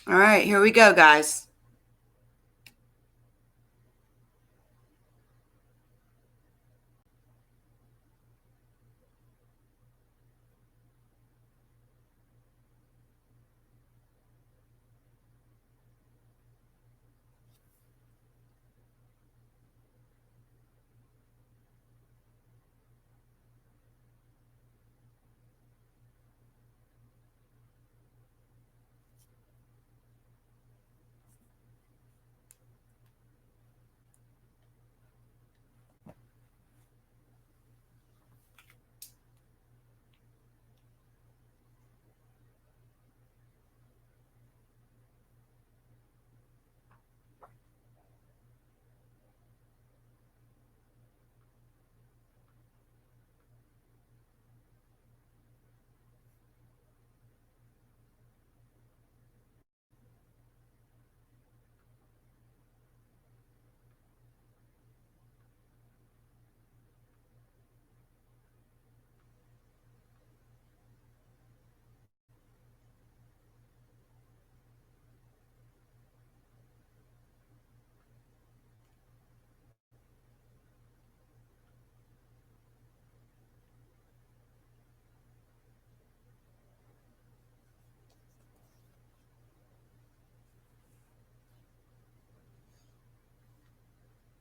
All right, here we go, guys.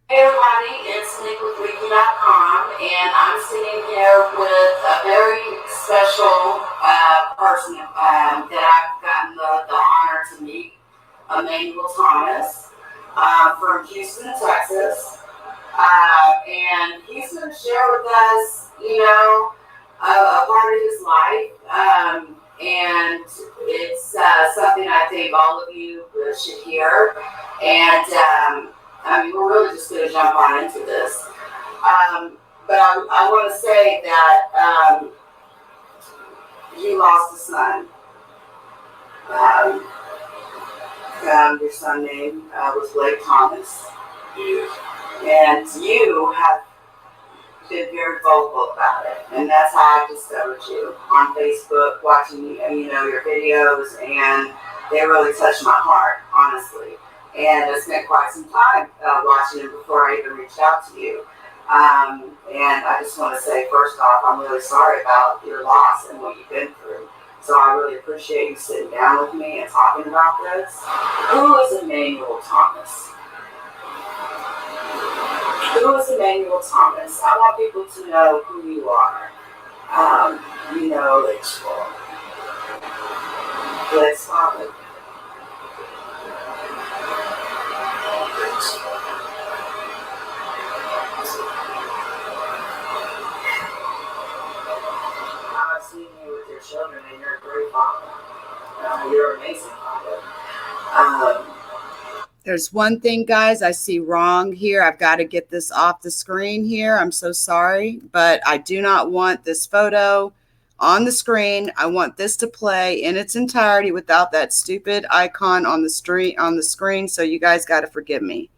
Hey everybody, it's LeakYou.com, and I'm sitting here with a very special person that I've gotten the honor to meet, Emmanual Thomas from Houston, Texas, and he's going to share with us, a part of his life, and it's something I think all of you should hear, and we're really just going to jump on into this. But I want to say that you lost a son. Your son name was Blake Thomas. Yes. And you have been very vocal about it. And that's how I discovered you on Facebook, watching your videos, and they really touched my heart, honestly. And I spent quite some time watching it before I even reached out to you. And I just want to say, first off, I'm really sorry about your loss and what you've been through. So I really appreciate you sitting down with me and talking about this. Who is Emmanual Thomas? Who is Emmanual Thomas? I want people to know who you are. You know that you are Blake's father. I've seen you with your children, and you're a great father. You're an amazing father. There's one thing, guys, I see wrong here. I've got to get this off the screen here. I'm so sorry, but I do not want this photo on the screen. I want this to play in its entirety without that stupid icon on the screen. So you guys got to forgive me.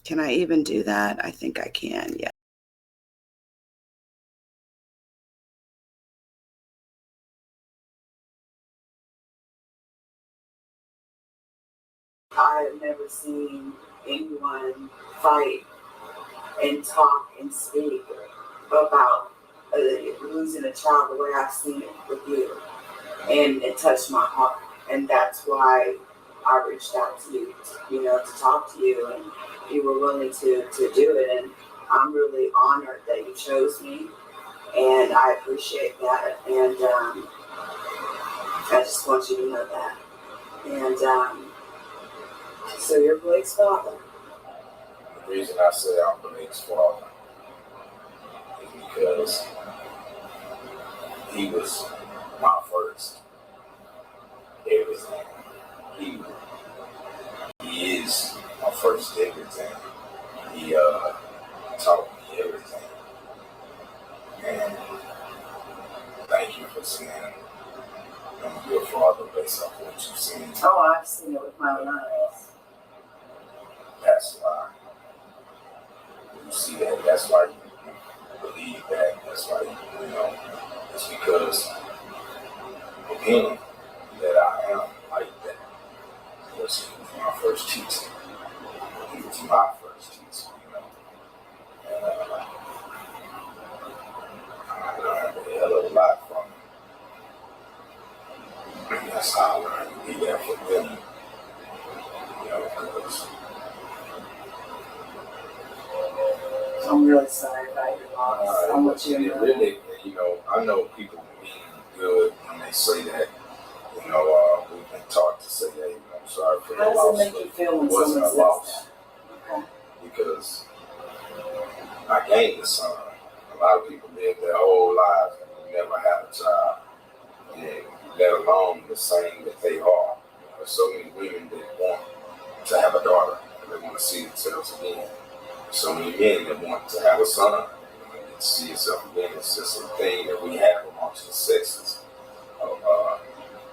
Can I even do that? I think I can. Yeah. I have never seen anyone fight and talk and speak about losing a child the way I've seen it with you. And it touched my heart. And that's why I reached out to you, to talk to you. And you were willing to do it. And I'm really honored that you chose me. And I appreciate that. And I just want you to know that. And so you're Blake's father. The reason I say I'm Blake's father is because he was my first everything. He is my first everything. He taught me everything. And thank you for saying I'm your father based off what you've seen. Oh, I've seen it with my own eyes. That's why you see that. That's why you believe that. That's why it's because him that I am like that. Because he was my first teacher. He was my first teacher, you know. And I learned a hell of a lot from him. And that's how I learned to be there for them. You know, because I'm really sorry about your loss. I want you to know. Really, you know, I know people mean good when they say that. You know, we've been taught to say, hey, I'm sorry for your loss. How does it make you feel when someone says that? Okay. Because I gained a son. A lot of people live their whole lives and never have a child, and let alone the same that they are. There's so many women that want to have a daughter, and they want to see themselves again. So many men that want to have a son, and see yourself again. It's just a thing that we have amongst the sexes,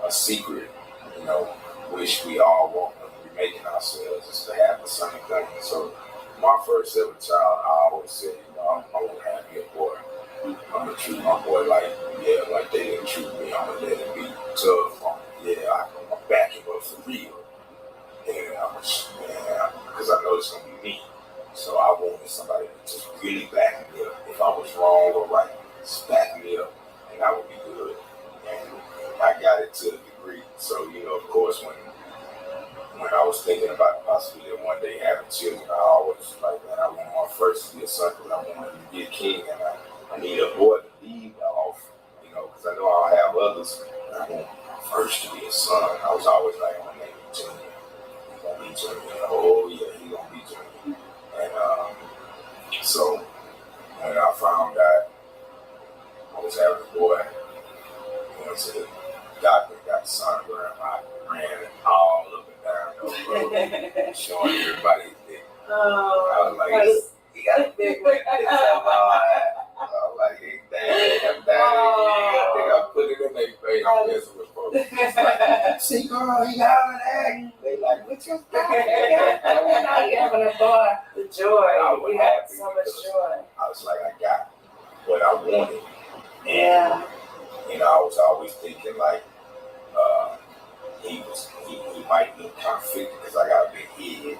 a secret, you know, wish we all want when we're making ourselves is to have the same thing. So my first ever child, I always said, you know, I want to have me a boy. I'm gonna treat my boy like they didn't treat me. I'm gonna let him be tough. I'm gonna back him up for real. And because I know it's gonna be me. So I wanted somebody to just really back me up. If I was wrong or right, just back me up, and I would be good. And I got it to a degree. So, you know, of course, when I was thinking about the possibility of one day having children, I always was like, man, I want my first to be a son because I want him to be a king, and I need a boy to lead off, you know, because I know I'll have others, and I want my first to be a son. I was always like, I'm going to name him Junior. He's going to be Junior. Oh, yeah, he's going to be Junior. And so when I found out I was having a boy, I went to the doctor, got the sonogram. I ran all up and down those roads, showing everybody his dick. I was like, he got a big one. I was like, hey, damn, I'm down. I think I put it in their face. I'm messing with folks. It's like, see, girl, he got an act. They like, what you got? Now you're having a boy. The joy. We had so much joy. I was like, I got what I wanted. And, yeah. You know, I was always thinking like, he might be kind of fit because I got a big head.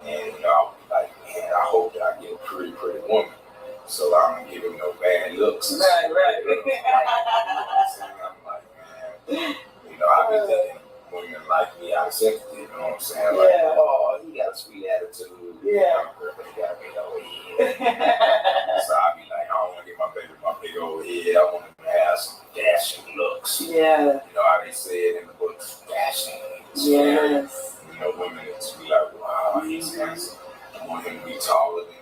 And, you know, I was like, man, I hope that I get a pretty woman. So I don't give him no bad looks. Right. I'm like, man, you know, I be thinking women like me out of sympathy, you know what I'm saying? Like, oh, he got a sweet attitude. Yeah. But he got a big old head. So I be like, I don't want to get my baby my big old head. I want him to have some dashing looks. Yeah. You know how they say it in the books, dashing. Yes. You know, women just be like, wow, he's handsome. I want him to be taller than me.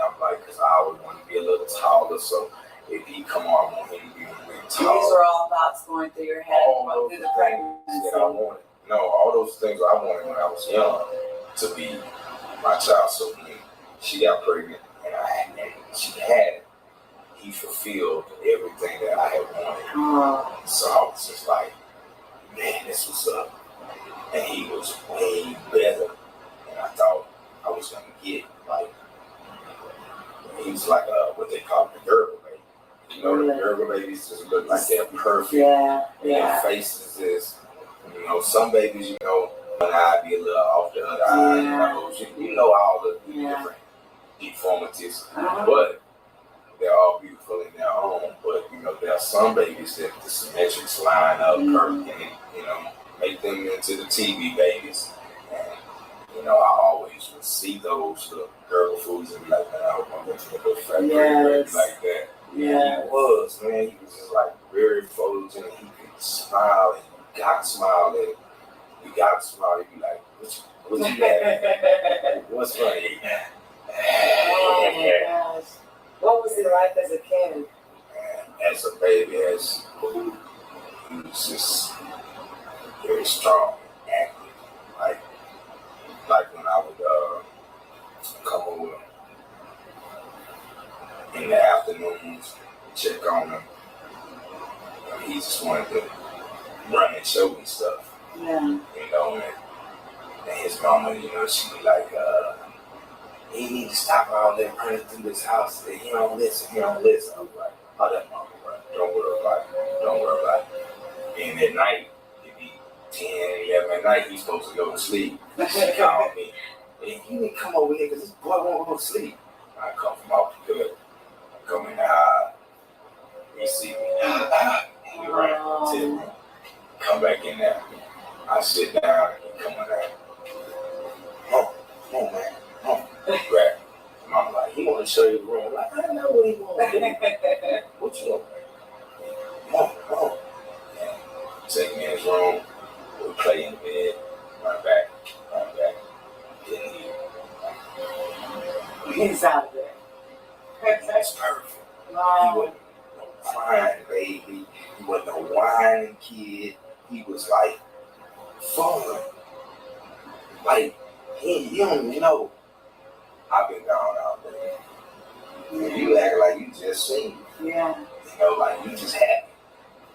I'm like, because I always want to be a little taller. So if he come on, I want him to be a little taller. These are all thoughts going through your head through the pregnancy. That I wanted. No, all those things I wanted when I was young to be my child. So when she got pregnant and she had it, he fulfilled everything that I had wanted. So I was just like, man, this was up. And he was way better than I thought I was going to get. Like, he was like what they call the Gerber baby. You know, the Gerber babies just look like they're perfect. Yeah. Their faces is, you know, some babies, you know, one eye be a little off the other eye. You know all the different deformities. But they're all beautiful in their own. But, you know, there are some babies that the symmetrics line up perfect and, you know, make them into the TV babies. And, you know, I always would see those little girl foods and be like, man, I hope I'm going to get a little fat baby like that. Yeah. He was just like very photogenic. He could smile and you got to smile at him. You got to smile and be like, what you got? What's funny? Oh my gosh. What was he like as a kid? And as a baby, he was just very strong and active. Like when I would come over in the afternoons, check on him, he just wanted to run and show me stuff. Yeah. You know, and his mama, you know, she be like, he need to stop all that running through this house. He don't listen. I'm like, oh, that mama, bro. Don't worry about it. And at night, at night he's supposed to go to sleep. She called me, hey, you need to come over here because this boy won't go to sleep. I come from out the good, come in the house, he see me, he ran to the room, come back in there. I sit down and he come in there. Come on, man, come on. Grab. Mama like, he want to show you the room. I'm like, I know what he want to do. What you want? Come on. And take me in his room. We'll play in the bed. Run back. Didn't hear. He's out there. That's perfect. Wow. He wasn't no crying baby. He wasn't no whining kid. He was like fun. Like, you don't even know. I've been gone all day. And you act like you just seen me. Yeah. You know, like you just happy.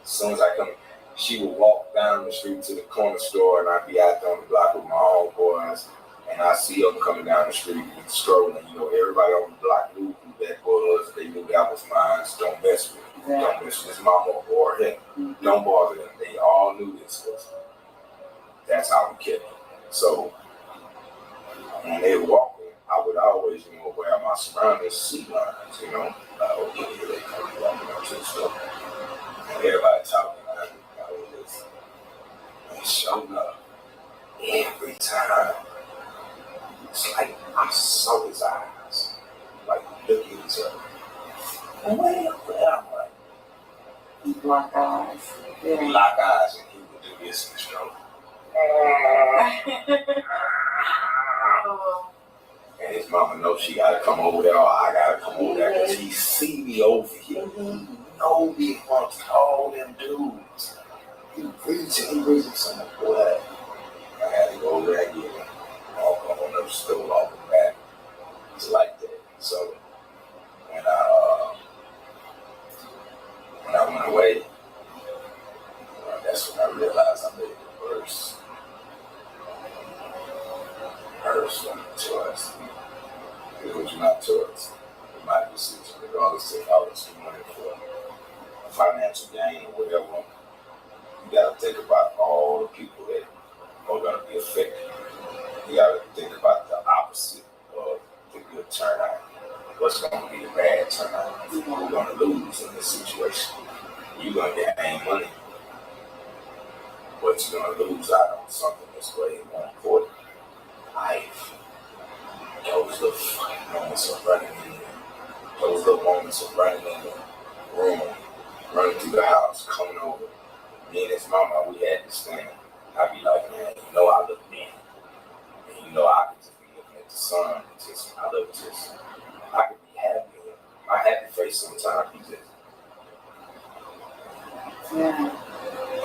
As soon as I come, she would walk down the street to the corner store and I'd be out there on the block with my own boys and I see them coming down the street and strolling. You know, everybody on the block knew who that was. They knew that was mine. So don't mess with him. Yeah. Don't mess with his mama or him. Mm-hmm. Don't bother them. They all knew this. That's how we kept it. So when they were walking, I would always, you know, wear my surroundings, seat lines, you know. Okay, here they come walking up to the store. And everybody talking. I was just, and showing up every time. It's like I saw his eyes, like looking at each other. And I'm like, lock eyes. Yeah. Lock eyes, and he would do this in the stroke. And his mama knows she gotta come over there, or I gotta come over there, because he see me over here. He know me amongst all them dudes. He reaching something, boy. I had to go over there and get him. Walk on the stool off the back. It's like that. So when I went away, that's when I realized I made the worst choice. It was not choice. It might be decision, regardless of how it's money for a financial gain or whatever. You gotta think about all the people that are gonna be affected. You gotta think about the opposite of the good turnout. What's gonna be the bad turnout? Who's gonna lose in this situation? You're gonna gain money, but you're gonna lose out on something that's way more important. Life. Those little fucking moments of running in there. Those little moments of running in the room, running through the house, coming over. Me and his mama, we had this thing. I'd be like, man, you know I look mean. And you know I could just be looking at the sun. I could be happy. My happy face sometimes be just. Yeah.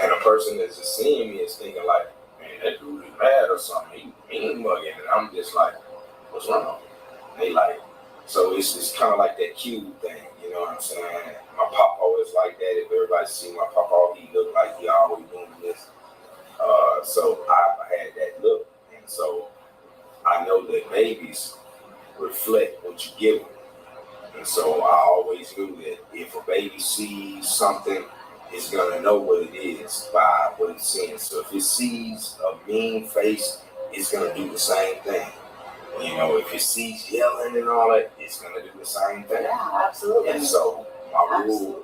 And a person that's just seeing me is thinking like, man, that dude is mad or something. He mean mugging. And I'm just like, what's wrong? And they like, so it's kind of like that cute thing, you know what I'm saying? My pop always like that. If everybody see my papa, he look like he always doing this. So I had that look. And so I know that babies reflect what you give them. And so I always knew that if a baby sees something, it's going to know what it is by what it's seeing. So if it sees a mean face, it's going to do the same thing. You know, if it sees yelling and all that, it's going to do the same thing. Yeah, absolutely. And so my rule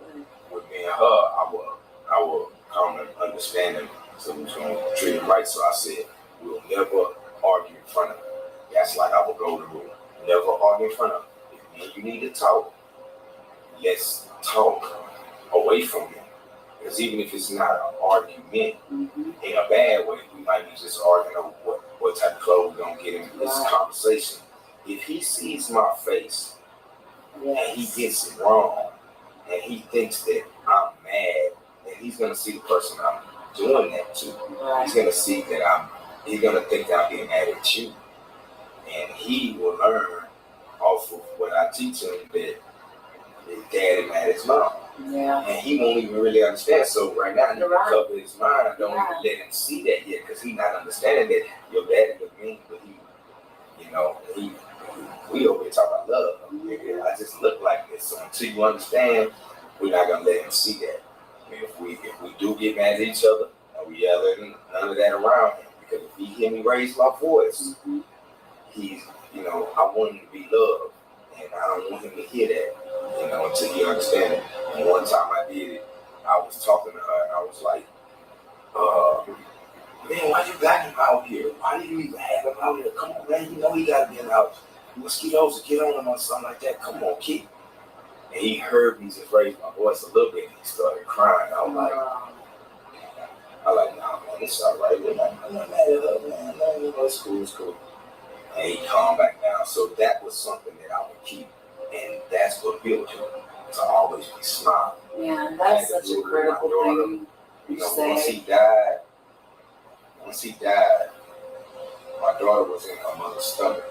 with me and her, I will come and understand him. So we was going to treat him right. So I said, we'll never argue in front of him. That's like I will go to the rule. Never argue in front of him. If you need to talk, let's talk away from him. Because even if it's not an argument in a bad way, we might be just arguing over what type of clothes we're going to get into this conversation. If he sees my face and he gets it wrong and he thinks that I'm mad, then he's going to see the person I'm doing that to. He's going to see that he's going to think that I'm getting mad at you. And he will learn off of what I teach him that his dad is mad at his mom. Yeah. And he won't even really understand. So right now, he cover his mind. Don't even let him see that yet, because he's not understanding that your daddy look mean, but we over here talking about love. I just look like this. So until you understand, we're not gonna let him see that. I mean, if we do get mad at each other and we yell at him, none of that around him, Because if he hear me raise my voice, he's, you know, I want him to be loved. And I don't want him to hear that, you know, until he understands it. And one time I did it, I was talking to her and I was like, man, why you got him out here? Why do you even have him out here? Come on, man, you know he gotta be in the house. Mosquitoes will get on him or something like that. Come on, kid. And he heard me just raise my voice a little bit and he started crying. I was like, nah, man, it's all right. I'm not mad at her, man. No, you know, it's cool, it's cool. And he calmed back down. So that was something that I would keep. And that's what built him to always be smiling. Yeah, that's such a critical thing. You know, once he died, my daughter was in her mother's stomach.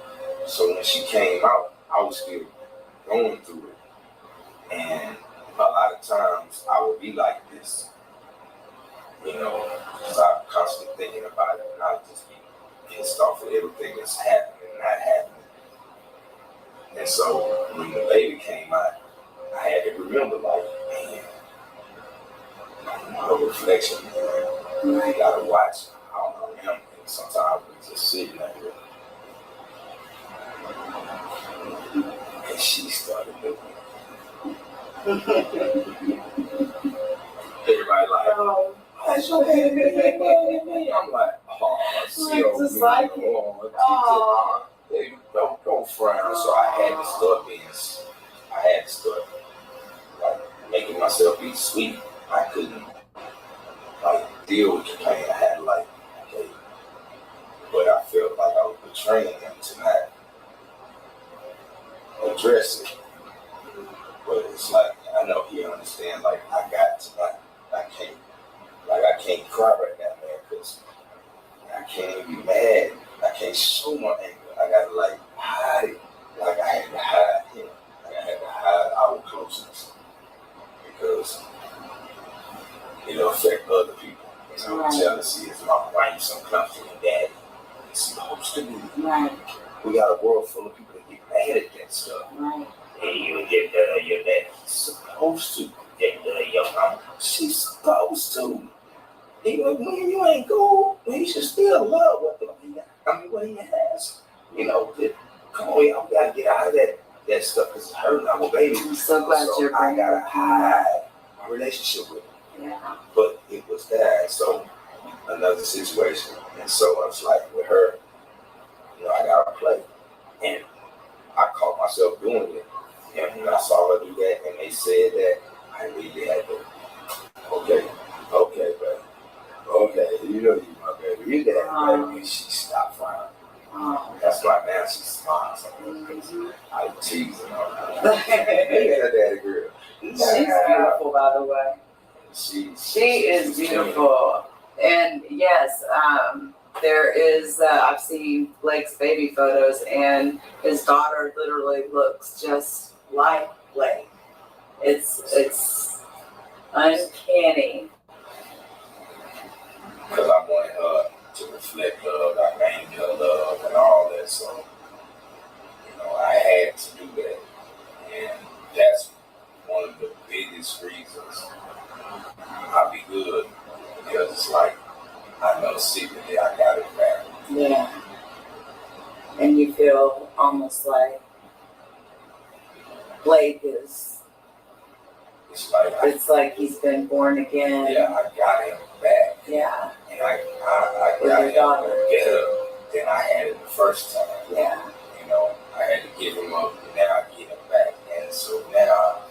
So when she came out, I was still going through it. And a lot of times I would be like this, you know, because I'm constantly thinking about it and I'd just be pissed off at everything that's happening and not happening. And so when the baby came out, I had to remember, like, man, her reflection, man, I gotta watch how I am. And sometimes we just sitting there. And she started looking. Everybody like, oh, that's your baby. I'm like, oh, don't frown. So I had to start like making myself be sweet. I couldn't like deal with the pain. I had to like, okay, but I felt like I was betraying him to not address it. But it's like, I know he understands, like, I can't cry right now, man, because I can't be mad. I can't show my anger. I gotta, like, hide it. Like, I had to hide him. Like, I had to hide our closeness. Because it'll affect other people. You know, jealousy is my wife, some comes to your daddy. It's supposed to be. Right. We got a world full of people that get mad at that stuff. Right. Hey, you get your dad. He's supposed to get your mom. She's supposed to. Even when you ain't cool, he should still love what he has. You know, come on, y'all gotta get out of that stuff because it's hurting our baby. I'm so glad you're I gotta hide my relationship with him. Yeah. But it was that. So another situation. And so I was like with her, you know, I gotta play. And I caught myself doing it. And when I saw her do that and they said that, I really had to, okay, baby. Okay, you know you my baby. You that baby. And she stopped frowning. That's why now she smiles. I tease her. Hey, her daddy girl. She's beautiful, by the way. She is beautiful. And yes, there is, I've seen Blake's baby photos, and his daughter literally looks just like Blake. It's uncanny. Because I wanted her to reflect love, I named her love and all that, so, you know, I had to do that. And that's one of the biggest reasons I'll be good, because it's like, I know secretly I got it back. Yeah. And you feel almost like Blake is, it's like he's been born again. Yeah, I got him back. Yeah. And I got him better than I had it the first time. Yeah. You know, I had to give him up and now I get him back. And so now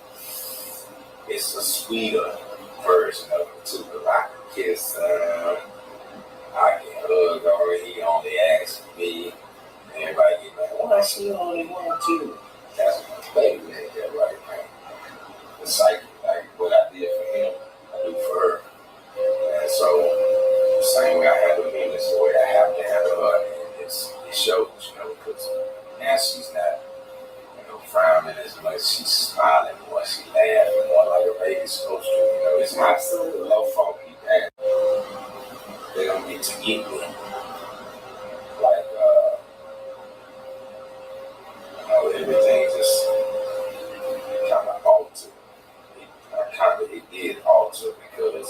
it's a sweeter version of it too, because I can kiss him, I can hug her, he only asks me. And everybody get like, why she only want you? That's my baby, man. That right, man. The psyche, like what I did for him, I do for her. And so, the same way I handle him is the way I have to handle her. And it shows, you know, because now she's not, you know, frowning as much. She's smiling more. She's laughing more like a baby's supposed to. You know, it's not her fault he bad. They don't get to get me. Like, you know, everything just kind of altered. It did alter because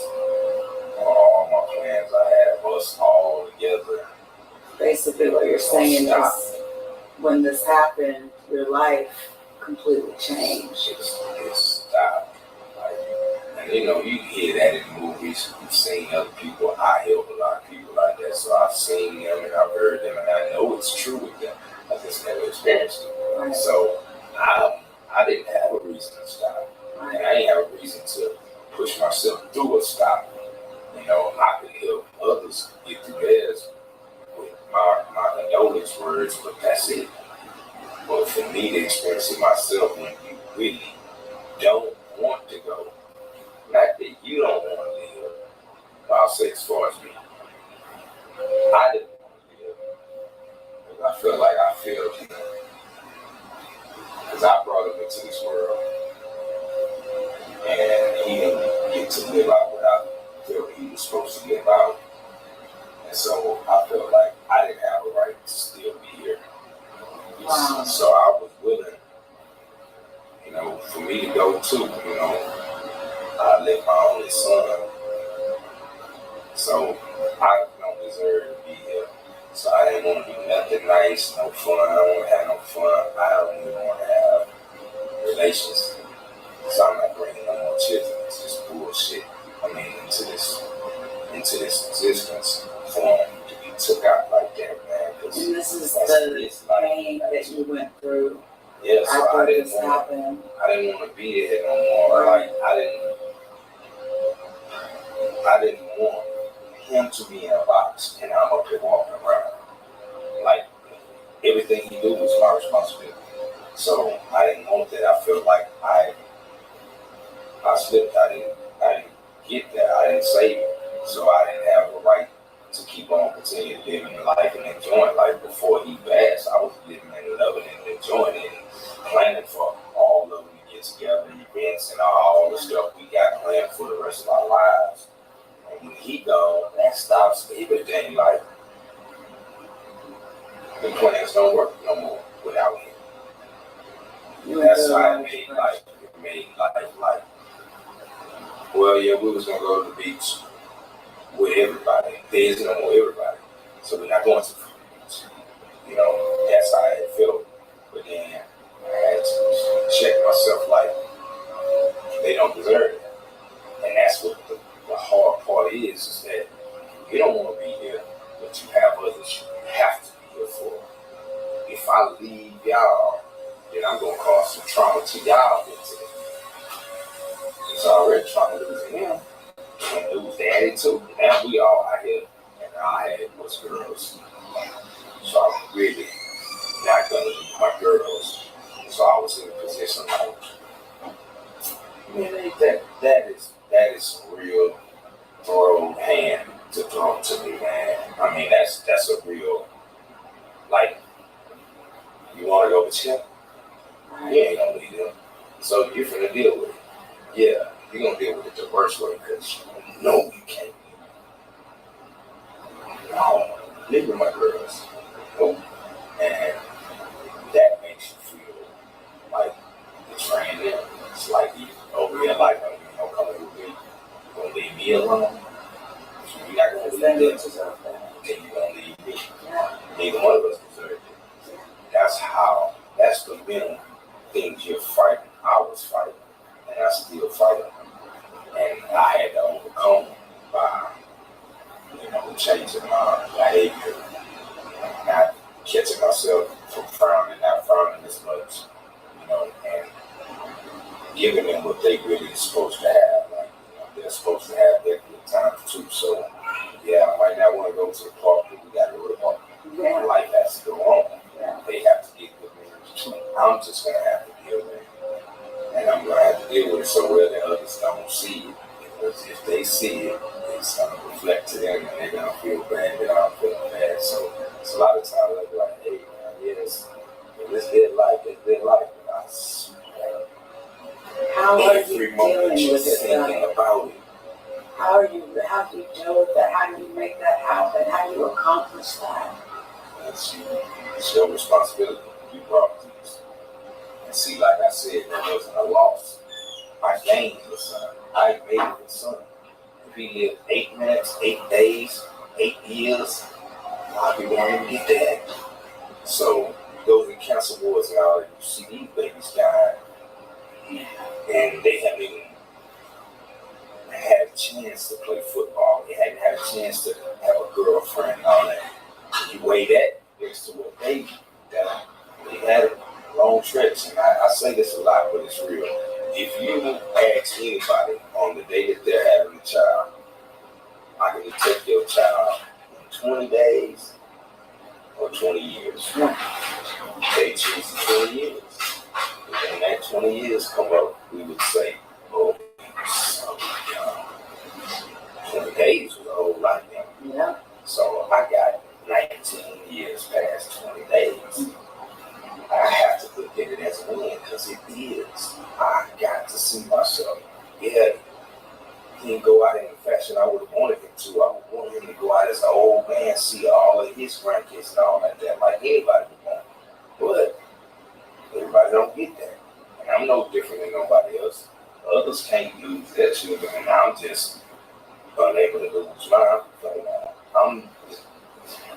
all my plans I had was all together. saying stop. is when this happened, your life completely changed. It stopped. Like, and you hear that in movies. You've seen other people. I help a lot of people like that, so I've seen them and I've heard them, and I know it's true with them. I just never experienced it. Right. So I didn't have a reason to stop, Right. and I didn't have a reason to push myself through a stop. I could help others get through theirs with my condolence words, but that's it. But for me to experience it myself, when you really don't want to go, not that you don't want to live, I'll say as far as me, I didn't want to live because I felt like I failed him. Because I brought him into this world and he didn't get to live out what I felt he was supposed to live out. And so I felt like I didn't have a right to still be here. Wow. So I was willing, for me to go too. I left my only son. So I don't deserve to be here. So I didn't want to do nothing nice, no fun. I don't want to have no fun. I don't even want to have relations. So I'm not bringing no more children into this bullshit. Into this existence for them to be took out like that, man. And this is the pain that you went through. Yeah, so I didn't want to be here no more. Like I didn't want him to be in a box and I'm up here walking around. Like everything he do was my responsibility. So I didn't want that. I felt like I slipped. I didn't get that. I didn't save it. So I didn't have a right to keep on continuing living life and enjoying life. Before he passed, I was living and loving and enjoying it and planning for all of them to get together, events and all the stuff we got planned for the rest of our lives. And when he gone, that stops everything. Like the plans don't work no more without him. That's how it made life. It made life like, well, yeah, we was gonna go to the beach with everybody. There's no more everybody. So we're not going to the beach. That's how it felt. But then I had to check myself like, they don't deserve it. And that's what the hard part is that you don't want to be here, but you have others you have to be here for. If I leave y'all, then I'm going to cause some trauma to y'all. It's already trauma losing him. And lose daddy too. Now we all out here, and all I had was girls. So I'm really not gonna leave my girls. So I was in a position like, man, that is some real throw hand to throw to me, man. That's a real, like, you want to go with him? You ain't gonna leave him. So you're finna deal with it. Yeah. You're going to deal with it the worst way because you know you can't. No, live with my girls. Nope. And that makes you feel like betraying them. It's like you over here like, don't come with me. You're going to leave me alone. So you're not going to leave them. Then you're going to leave me. Neither one of us deserve it. That's the minimum things you're fighting. I was fighting. And I still fight them. And I had to overcome by, changing my behavior, not catching myself from not frowning as much, and giving them what they really are supposed to have. Like, they're supposed to have their good times too. So, yeah, I might not want to go to the park, but we got to go to the park. Yeah. Life has to go on. Yeah. They have to get good memories too. I'm just going to have to deal with it. And I'm going to have to deal with it so well that others don't see it. Because if they see it, it's going to reflect to them and they're going to feel bad and I'm feeling bad. So it's a lot of times they'll be like, hey, man, yes, let's live life. But I swear, how are you dealing with it? Thinking about it. How do you deal with that? How do you make that happen? How do you accomplish that? It's your responsibility. You brought this. And see, like I said, there wasn't a loss. I gained the son. I made the son. If he lived 8 minutes, 8 days, 8 years, a lot of people don't even get that. So those in cancer wards now, you see these babies dying, and they haven't even had a chance to play football. They hadn't had a chance to have a girlfriend and all that. You weigh that next to what they done. They had a long stretch, and I say this a lot, but it's real. If you ask anybody on the day that they're having a child, I can take your child in 20 days or 20 years. They choose 20 years. And when that 20 years come up, we would say, oh, 20 days was a whole lot now. Yeah. So I got 19 years past 20 days. I have to look at it as a win, because it is. I got to see myself. Yeah, he didn't go out in the fashion I would have wanted him to. I would want him to go out as an old man, see all of his grandkids and all like that, like anybody would want. But everybody don't get that. And I'm no different than nobody else. Others can't lose their children, and I'm just unable to lose mine. I'm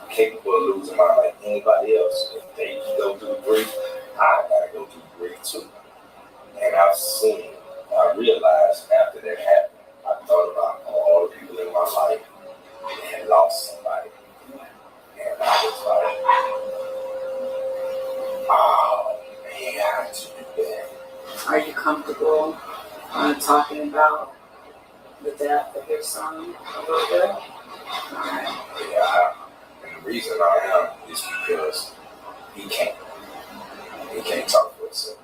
capable of losing mine like anybody else. If they go through grief, I gotta go through grief too. And I realized after that happened, I thought about all the people in my life that had lost somebody. And I was like, oh man, how did you do that? Are you comfortable talking about the death of your son a little bit? Alright. Yeah, and the reason I am is because he can't talk for himself.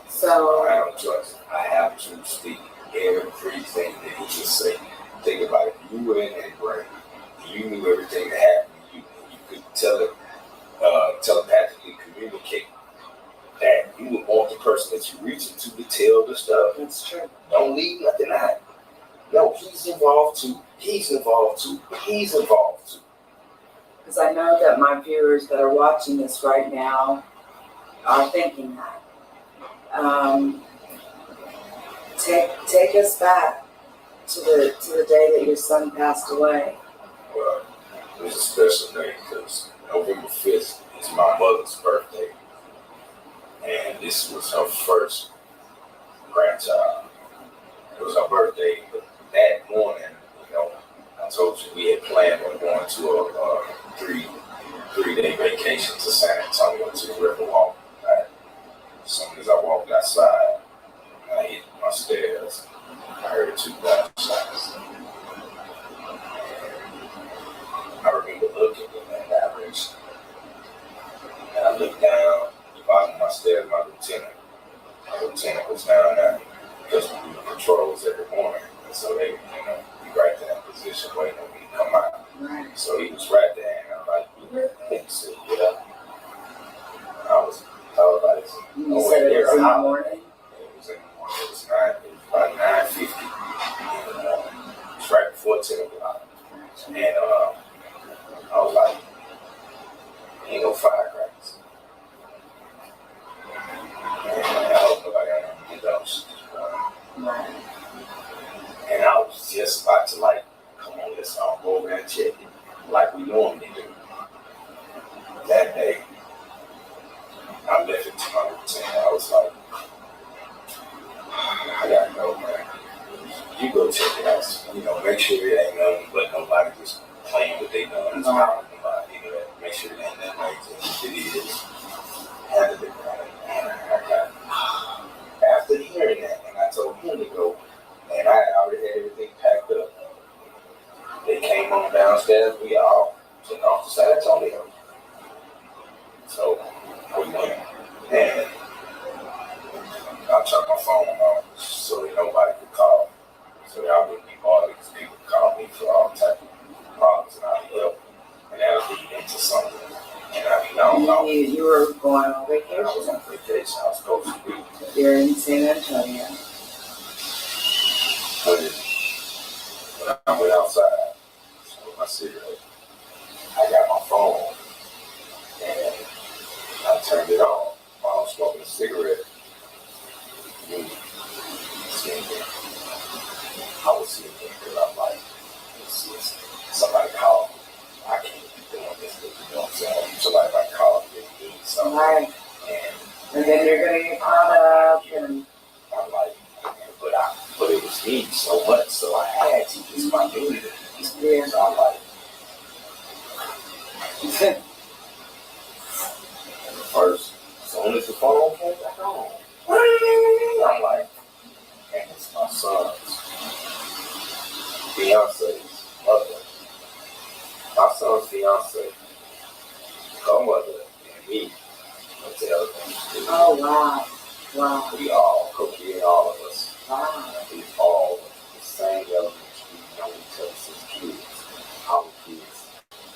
So I have no choice. I have to speak everything that he just say. Think about it. You were in that brain. You knew everything that happened. You could telepathically communicate that you would want the person that you're reaching to tell the stuff. that's true. Don't leave nothing out. No, he's involved too. He's involved too. He's involved too. Because I know that my viewers that are watching this right now are thinking that. Take us back to the day that your son passed away. Well, it was a special day because November 5th is my mother's birthday. And this was her first grandchild. It was her birthday, but that morning, I told you we had planned on going to a three-day vacation to San Antonio to the Riverwalk. As soon as I walked outside, I hit my stairs. I heard 2 gunshots. I remember looking in that direction. And I looked down the bottom of my stairs. My lieutenant was down there because we do patrols every morning. And so they, be right there in position waiting on me to come out. Right. So he was right there, and I'm like, he said, yeah. And I was like, You said it was in the morning? It was in the morning. It was about 9:50. It was right before 10 o'clock. And I was like, ain't no firecrackers. And I hope nobody got those. Right. And I was just about to come on, let's all go over and check it like we normally do. That day, I left it to my routine. I was like, I gotta go, man. You go check it out. Make sure it ain't nothing but nobody just playing what they doing. Make sure it ain't nothing like this. It is. Handle it right. After hearing that, and I told him to go, and I already had everything packed up. They came on downstairs. We all took off to San Antonio. So we went, and I turned my phone on so that nobody could call. So y'all wouldn't be bothered because people call me for all types of problems, and I'll help. And that'll lead into something. And I mean, You were going on vacation? I was on vacation. I was supposed to be. You're in San Antonio. When I went outside with my cigarette, I got my phone and I turned it on while I was smoking a cigarette. I was sitting there because I'm like, somebody called me. I can't be doing this, you know what I'm saying? Somebody might call me and do something. Right. And then you're going to get caught up. And I'm like, but it was me so much, so I had to. It's my duty to do. So I'm like, and first, as soon as the phone came back on, I'm like, and it's my son's fiance's mother. My son's fiance, her mother, and me. Tell them. Oh, wow. Wow. We all, Cookie, all of us. Wow. We all the same elementary, young Texas kids. Our kids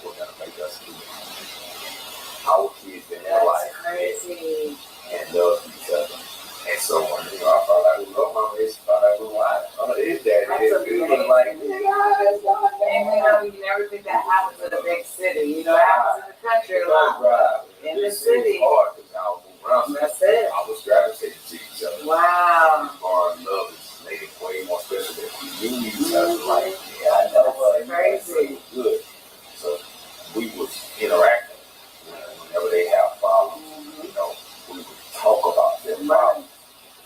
were going to make us kids. Our kids in their life crazy. And love each other. And so when I thought I would love my race, I thought I would lie. His daddy was like, and you never think that happens in a big city. You know, it happens in the country a lot. In the city. Hard because I was around. That's it. I was gravitating to each other. Wow. Our love is made it way more special than we knew each other. Like, yeah, I know, but crazy. Good. So we was interacting. Whenever they have problems, you know, we would talk about their problems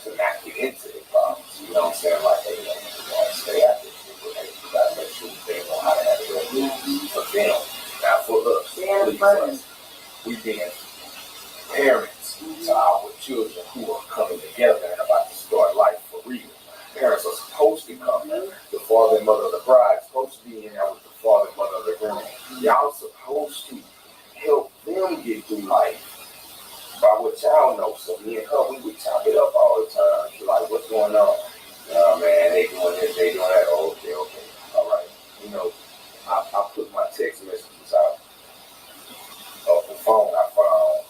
to not get into their problems. You know what I'm saying? Like, hey, you gotta stay out there. You gotta make sure they know how to have it for them, not for us. Yeah, we being parents to our children who are coming together and about to start life for real. Parents are supposed to come. The father and mother of the bride is supposed to be in there with the father and mother of the groom. Y'all supposed to help them get through life by what y'all know. So me and her, we would chop it up all the time. She's like, what's going on? Man, they doing this, they doing that. Oh, okay, all right. You know, I put my text messages out of the phone I found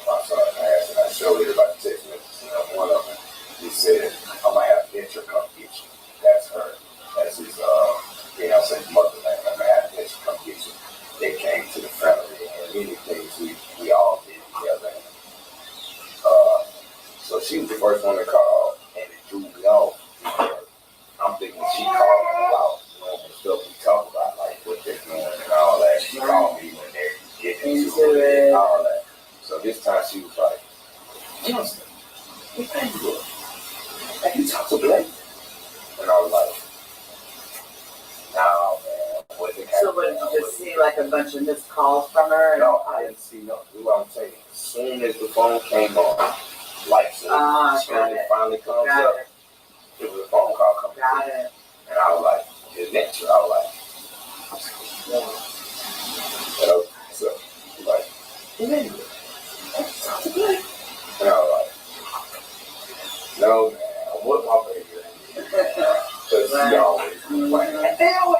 my son asked, and I showed everybody text messages. You know, one of them, he said, I might have Venture come get you. That's her. That's his fiance's mother name. I might have Venture come get you. They came to the family, and many things we all did together. So she was the first one to call, and it threw me off. I'm thinking she called me about the stuff we talk about, like what they're doing and all that. She called me when they're getting into it and all that. So this time she was like, Johnson, what kind you doing? Have you talked to Blake? And I was like, no, man. So what, did you just see like a bunch of missed calls from her? No, I didn't see nothing. What I'm saying, as soon as the phone came on, like, finally comes up, it was a phone call coming. Got it. And I was like, is that true? I was like, yeah. So, she's like, Emmanuel, have you talked to Blake? And I was like, no, man, I'm with my baby. Because she always was like, hell,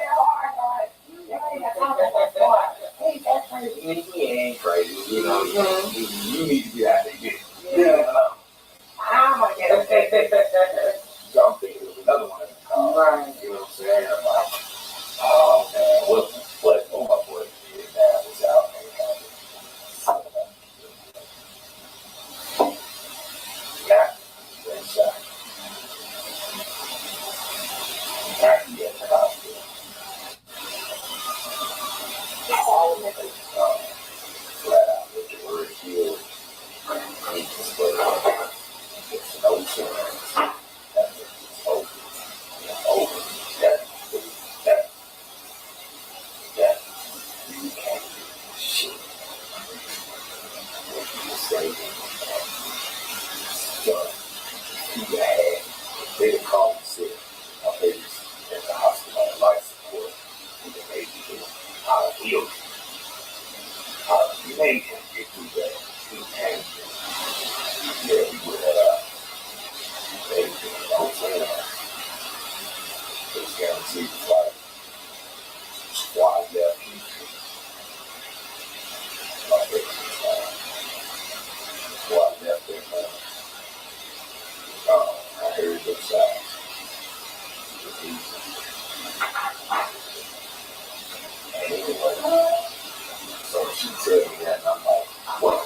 hey, that's crazy. And he ain't crazy, you know. You need to get out there and get it. Yeah. I'm going to get it. So I'm thinking there's another one in the car. Right. You know what I'm saying? I'm like, oh, man, what my boy did now was out there. Not been shot. Not yet in the hospital. Flat out with the word healed. He just put it on. It's no chance. That's it. It's over. It's over. That. You can't do shit. What you say, done. You had. They didn't call me sick. My baby's at the hospital on life support. And the baby is out of heal. You made him get through that. He came. Yeah, we would have baby. I'm saying it's guaranteed like squad left. My baby squad left there. I heard the sound. And anyway, so she told me that, and I'm like, what?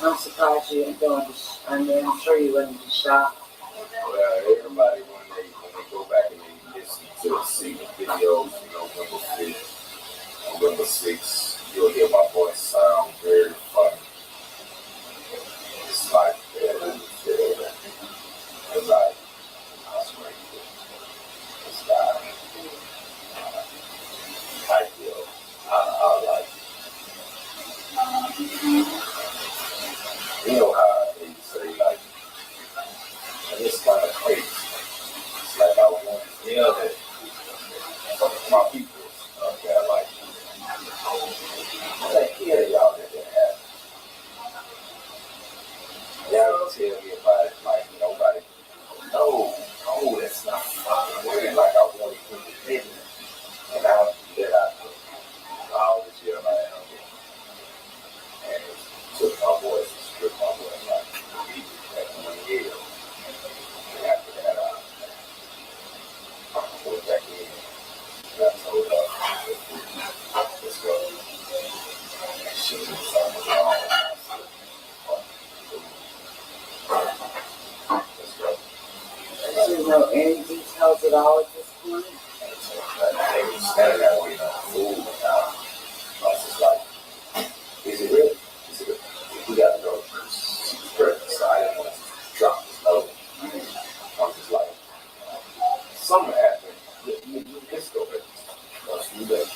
I'm surprised you didn't go into I'm sure you wouldn't be shocked. Well, everybody, when they go back and they listen to the CD number 6, you'll hear my voice sound very funny. It's like that. Because I was grateful. This guy, I feel, I like, you know how they say, like, and it's kind of crazy. It's like I want to yell at my people up there, like, I care y'all that that happened. Y'all tell me about it like nobody. No, that's not fucking weird. Like I want to put it in, and I let out all this year I am, and it took my voice and stripped my voice like that 1 year. And after that, I went back in and I told her, let's go. And she was something wrong. Let's go. Do you know any details at all at this point? They were standing there waiting on food, and I was just like, is it real? Is it real? We got to go. She was pregnant, so I didn't want to drop this note. I'm just like, something happened. Let's go, baby. Let's do that.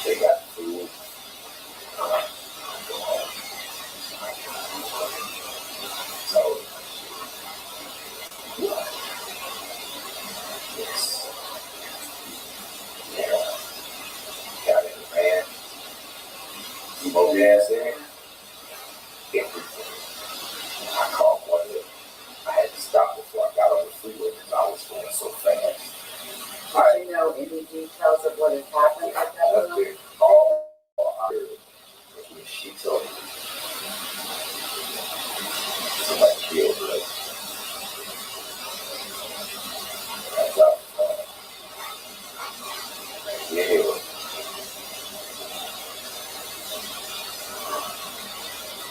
They got food. So, yes. Yeah. Got in the van. Smoke gas in. Everything. I called Quanell. I had to stop before I got on the freeway because I was going so fast. Do you know any details of what had happened at that time? All I heard was when she told me somebody killed her. I got yeah.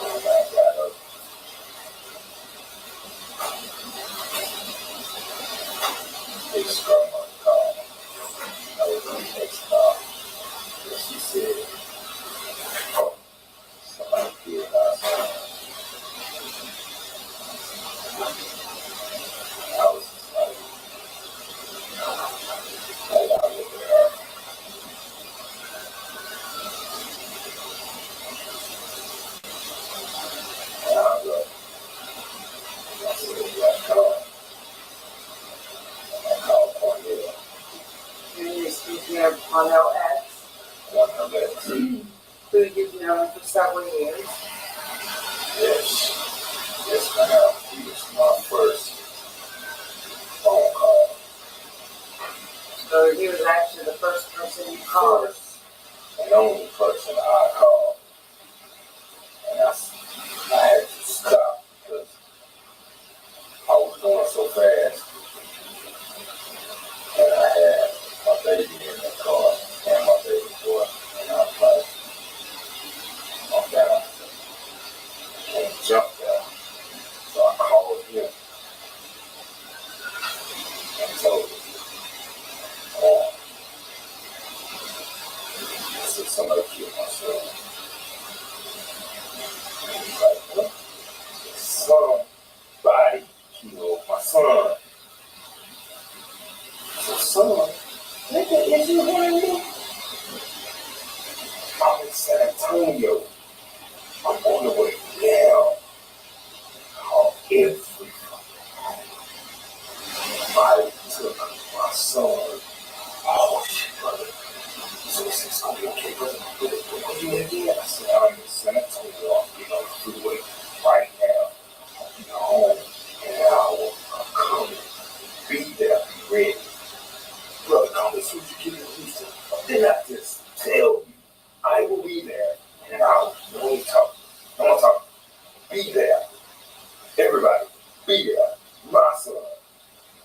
And I got up. They struck my car. I was on the next car. And she said, oh, somebody killed our son. I was just like, I looked at her. And I was like, I said, Black car. And I called Quanell. And you're speaking of Quanell X, Quanell X. who you've known for several years. Yes, ma'am. He was my first phone call. So he was actually the first person you called. First and only person I called. And I had to stop because I was going so fast. And I had my baby in the car and my baby boy. And I was like, I'm down. I can't jump down. So I called him and told him, I said, somebody killed my son. And he's like, what? Somebody killed my son. I said, son, nigga, is you hearing me? I'm in San Antonio. I'm on the way now. Call every body took my son. Oh shit, brother. So he said, it's gonna be okay, brother. Where you at again? I said, I'm in San Antonio. I'm getting on the freeway right now. I'll be home in an hour. I'm coming. Be there. Be ready. Brother, come as soon as you get in Houston. Then I just tell you, I will be there in an hour. No one talk. No one talk. Be there. Everybody, be there. My son.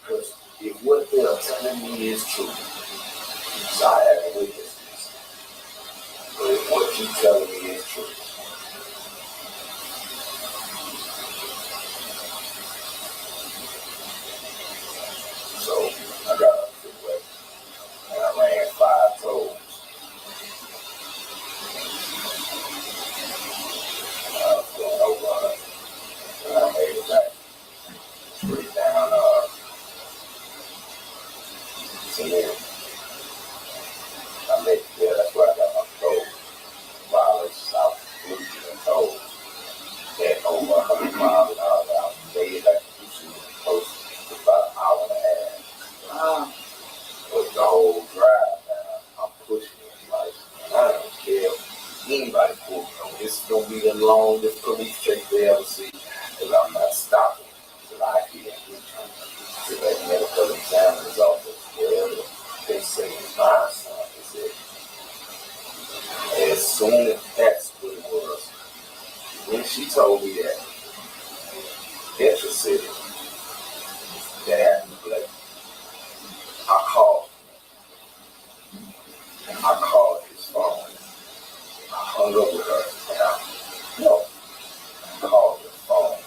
Because if what they're telling me is true, so I haven't witnessed this. But if what you're telling me is true, so longest police chase they ever see, because I'm not stopping till I get to that medical examiner's office, wherever they say it's my son is it. As soon as that's what it was, when she told me that, Petra said that happened, like, I called his phone. I hung up with her, and I called his phone,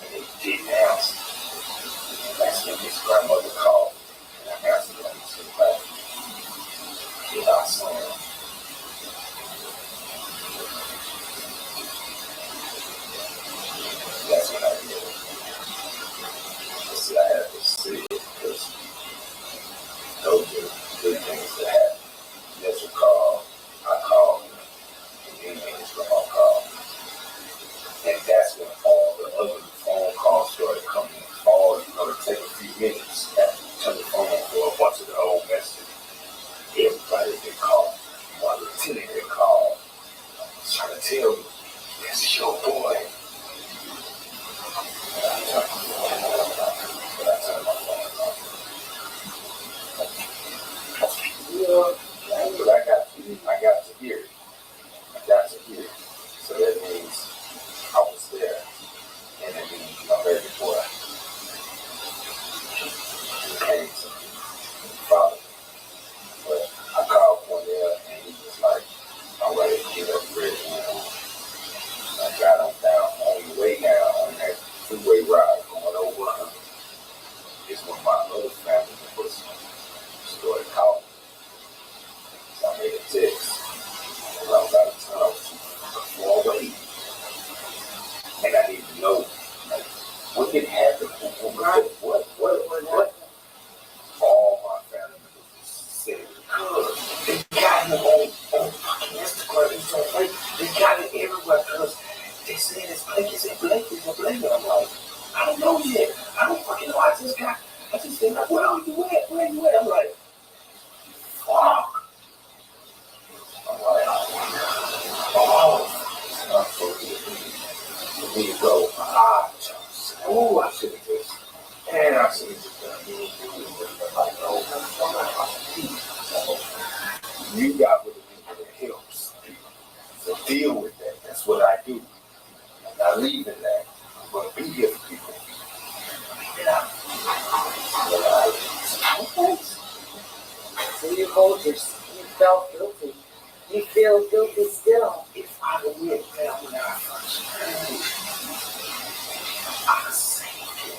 and he didn't answer. That's when his grandmother called, and I answered him and said, "Like, you're not son." That's when I did it. I had to see it because those are good things that happen. That's a call. I called him, and then his grandma called. And that's when all the other phone calls started coming in. All it's going to take a few minutes after you turn the phone for a bunch of the old messages. Everybody been called. My lieutenant been called. Trying to tell me, this is your boy. But I got to hear it. So that means I was there. And that means my baby boy came to me, father. But I called Quanell and he was like, I'm ready to get up ready. I got him down on the way down on that two-way ride going over 100. It's when my other family members started calling. So I made a text. When I was out of town, I was too far away. And I didn't know, like, what did happen? What? All my family members said, because they got him on fucking Instagram. They got it everywhere, because they said it's Blake. They said Blake is a Blake. I'm like, I don't know yet. I don't fucking know. I just think, like, where are you at? I'm like, fuck. I'm like, it's not supposed to be. Me to go, I should have just, and I should have just done it. Like, you got with the people that helps people. So deal with that. That's what I do. I'm not leaving that. I'm going to be here for people. Yeah. Okay. So you hold you felt guilty. You feel guilty still. If I went down when I first heard, I saved it.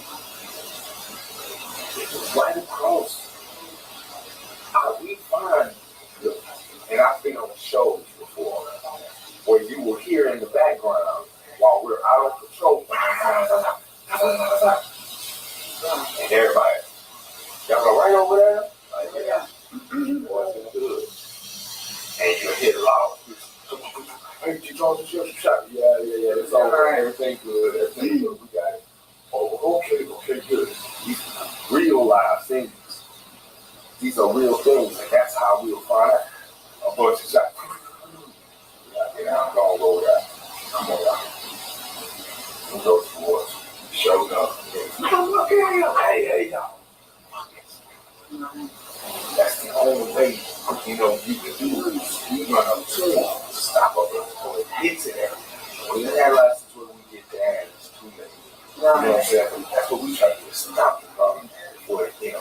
It was right across. We find, and I've been on shows before, where you will hear in the background while we're out on patrol, and everybody, y'all go right over there? Like, yeah. Boys in the hood. And you hit loud. Hey, you talking to your shot? Yeah. It's all right. Everything good. We got it. Oh, okay, good. These real live things. These are real things, and that's how we'll find out. A bunch of shots. I'm gonna go there. Come on out. We'll go towards. Showed up. Hey, y'all. That's the only way, you can do it. You run up to it, stop up before it gets to there. When you realize it's when we get there, it's too late. You know what I'm saying? That's what we try to do, stop the problem before it gets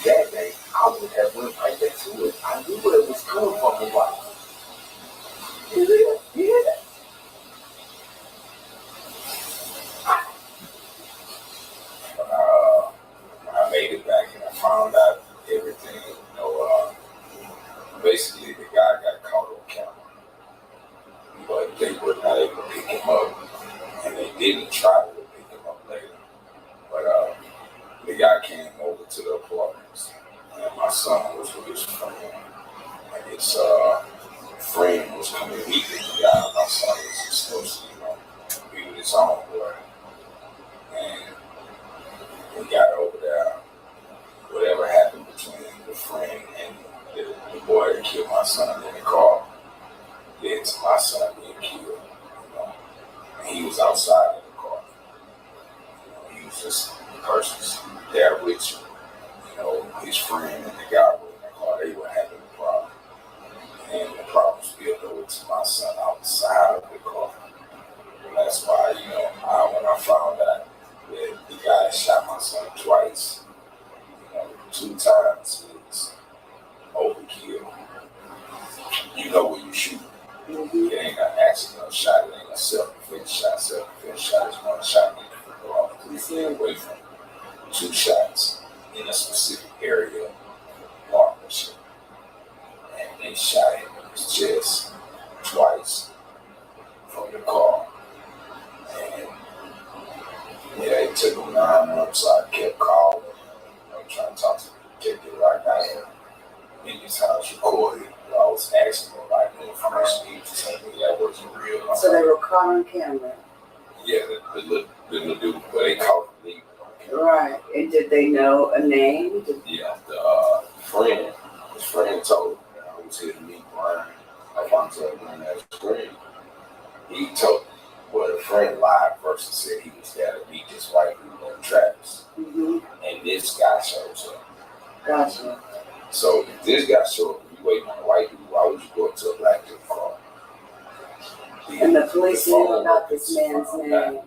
that day, I would have went right back to it. I knew where it was coming from in life. Yeah. I made it back and I found out everything. Basically the guy got caught on camera, but they were not able to pick him up, and they didn't try to pick him up later. But the guy came over to the apartments, and my son was with his friend, and his friend was coming to meet the guy. My son was supposed to, be with his own boy, and we got over there. Whatever happened between the friend and the boy that killed my son in the car led to my son being killed. outside of the car. He was just the person's there with you. His friend and the guy were in the car, they were having a problem. And the problem spilled over to my son outside of the car. And that's why, when I found out that the guy shot my son twice, 2 times is overkill. You know when you shoot. It ain't an accidental shot, it ain't a self-defense shot. Self-defense shot is one shot in the car. Please stay away from 2 shots in a specific area of partnership. And they shot him in his chest twice from the car. And it took him 9 months. I kept calling, trying to talk to the detective right now. In his house recorded. I was asking him like the information he was telling me that wasn't real. So they were caught on camera. Yeah, the little dude, but they caught me. Right. And did they know a name? Yeah, his friend told me I was here to meet Brian. I found him at his friend. He told me, well, the friend lied first and said he was there to meet this white dude named Travis. Mm-hmm. And this guy shows up. Gotcha. So if this guy showed up, you waiting on a white dude, why would you go up to a black dude's car? And the police knew about this man's name.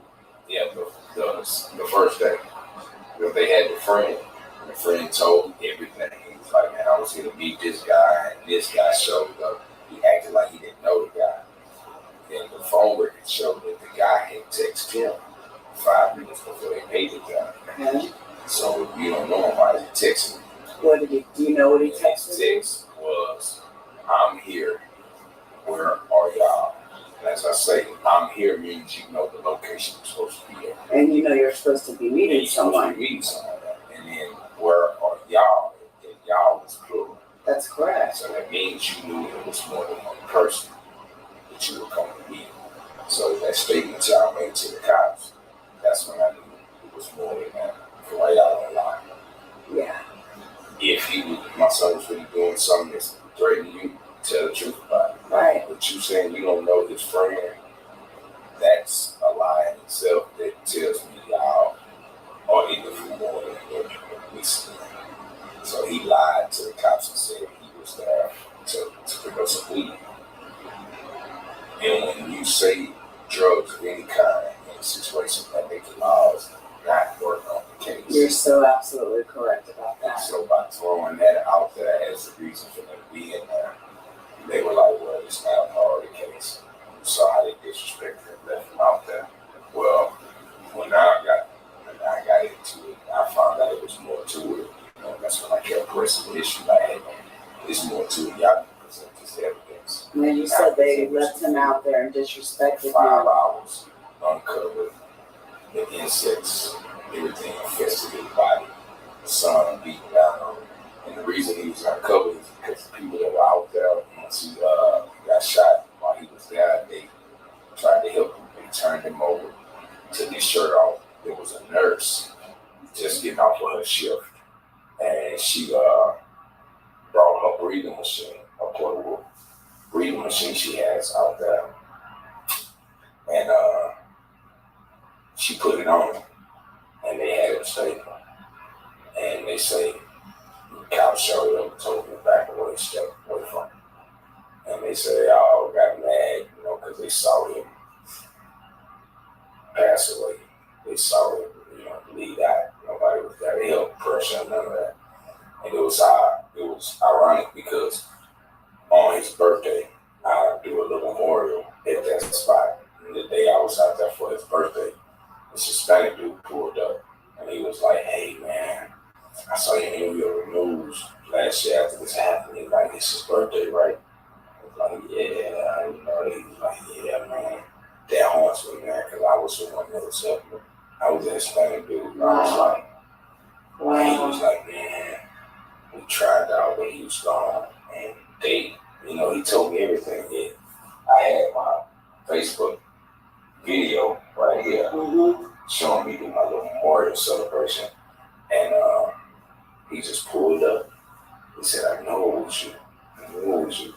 Yeah, the first day. But they had the friend. And the friend told everything. He was like, man, I was here to meet this guy, and this guy showed up. He acted like he didn't know the guy. And the phone record showed that the guy had texted him 5 minutes before they paid the guy. Okay. So if you don't know him, why did he text him? Do you know what he His texted? text was, I'm here. Where are y'all? And as I say, I'm here means you know the location you're supposed to be at. And you know you're supposed to be meeting You're supposed someone. to be meeting someone. And then where are y'all? And y'all was plural. That's correct. So that means you knew it was more than one person that you were coming to meet. So that statement y'all made to the cops, that's when I knew it was more than that. Right out on the line. Yeah. If my son was really doing something that's threatening you, tell the truth about it. Right. But you saying you don't know his friend, that's a lie in itself that tells me y'all are in the for more than what we see. So he lied to the cops and said he was there to pick up some weed. And when you say drugs of any kind in a situation that make the laws not work on the case. You're so absolutely correct about And that. so by throwing that out there as the reason for them being there, they were like, well, it's not a part of the case. So how they disrespected him, left him out there. Well, when I got into it, I found out it was more to it. That's when I kept pressing the issue. Like, hey, there's more to it. Y'all can present this evidence. And then you said they left him out there and disrespected 5 him. hours uncovered. The insects, everything infested his body. The sun beating down on him. And the reason he was uncovered is because the people that were out there, once he got shot while he was there, they tried to help him. They turned him over, took his shirt off. There was a nurse just getting off of her shift. And she brought her breathing machine, a portable breathing machine she has out there. And she put it on him. And they had him stable. And they say, the cops showed up and told him to back away, step away from him. And they said they all got mad, because they saw him pass away. They saw him, bleed out. Nobody was there to help, pressure, none of that. And it was ironic because on his birthday, I do a little memorial at that spot. And the day I was out there for his birthday, this Hispanic dude pulled up and he was like, hey man, I saw your interview on the news last year after this happened. He's like, it's his birthday, right? I was like, yeah, he was like, yeah, man. That haunts me, man, because I was the one that was helping. I was a Hispanic dude. And I was like, he was like, man, we tried out when he was gone. And they, he told me everything. I had my Facebook video right here showing me my little memorial celebration. And he just pulled up. He said, I know it was you. I know it was you.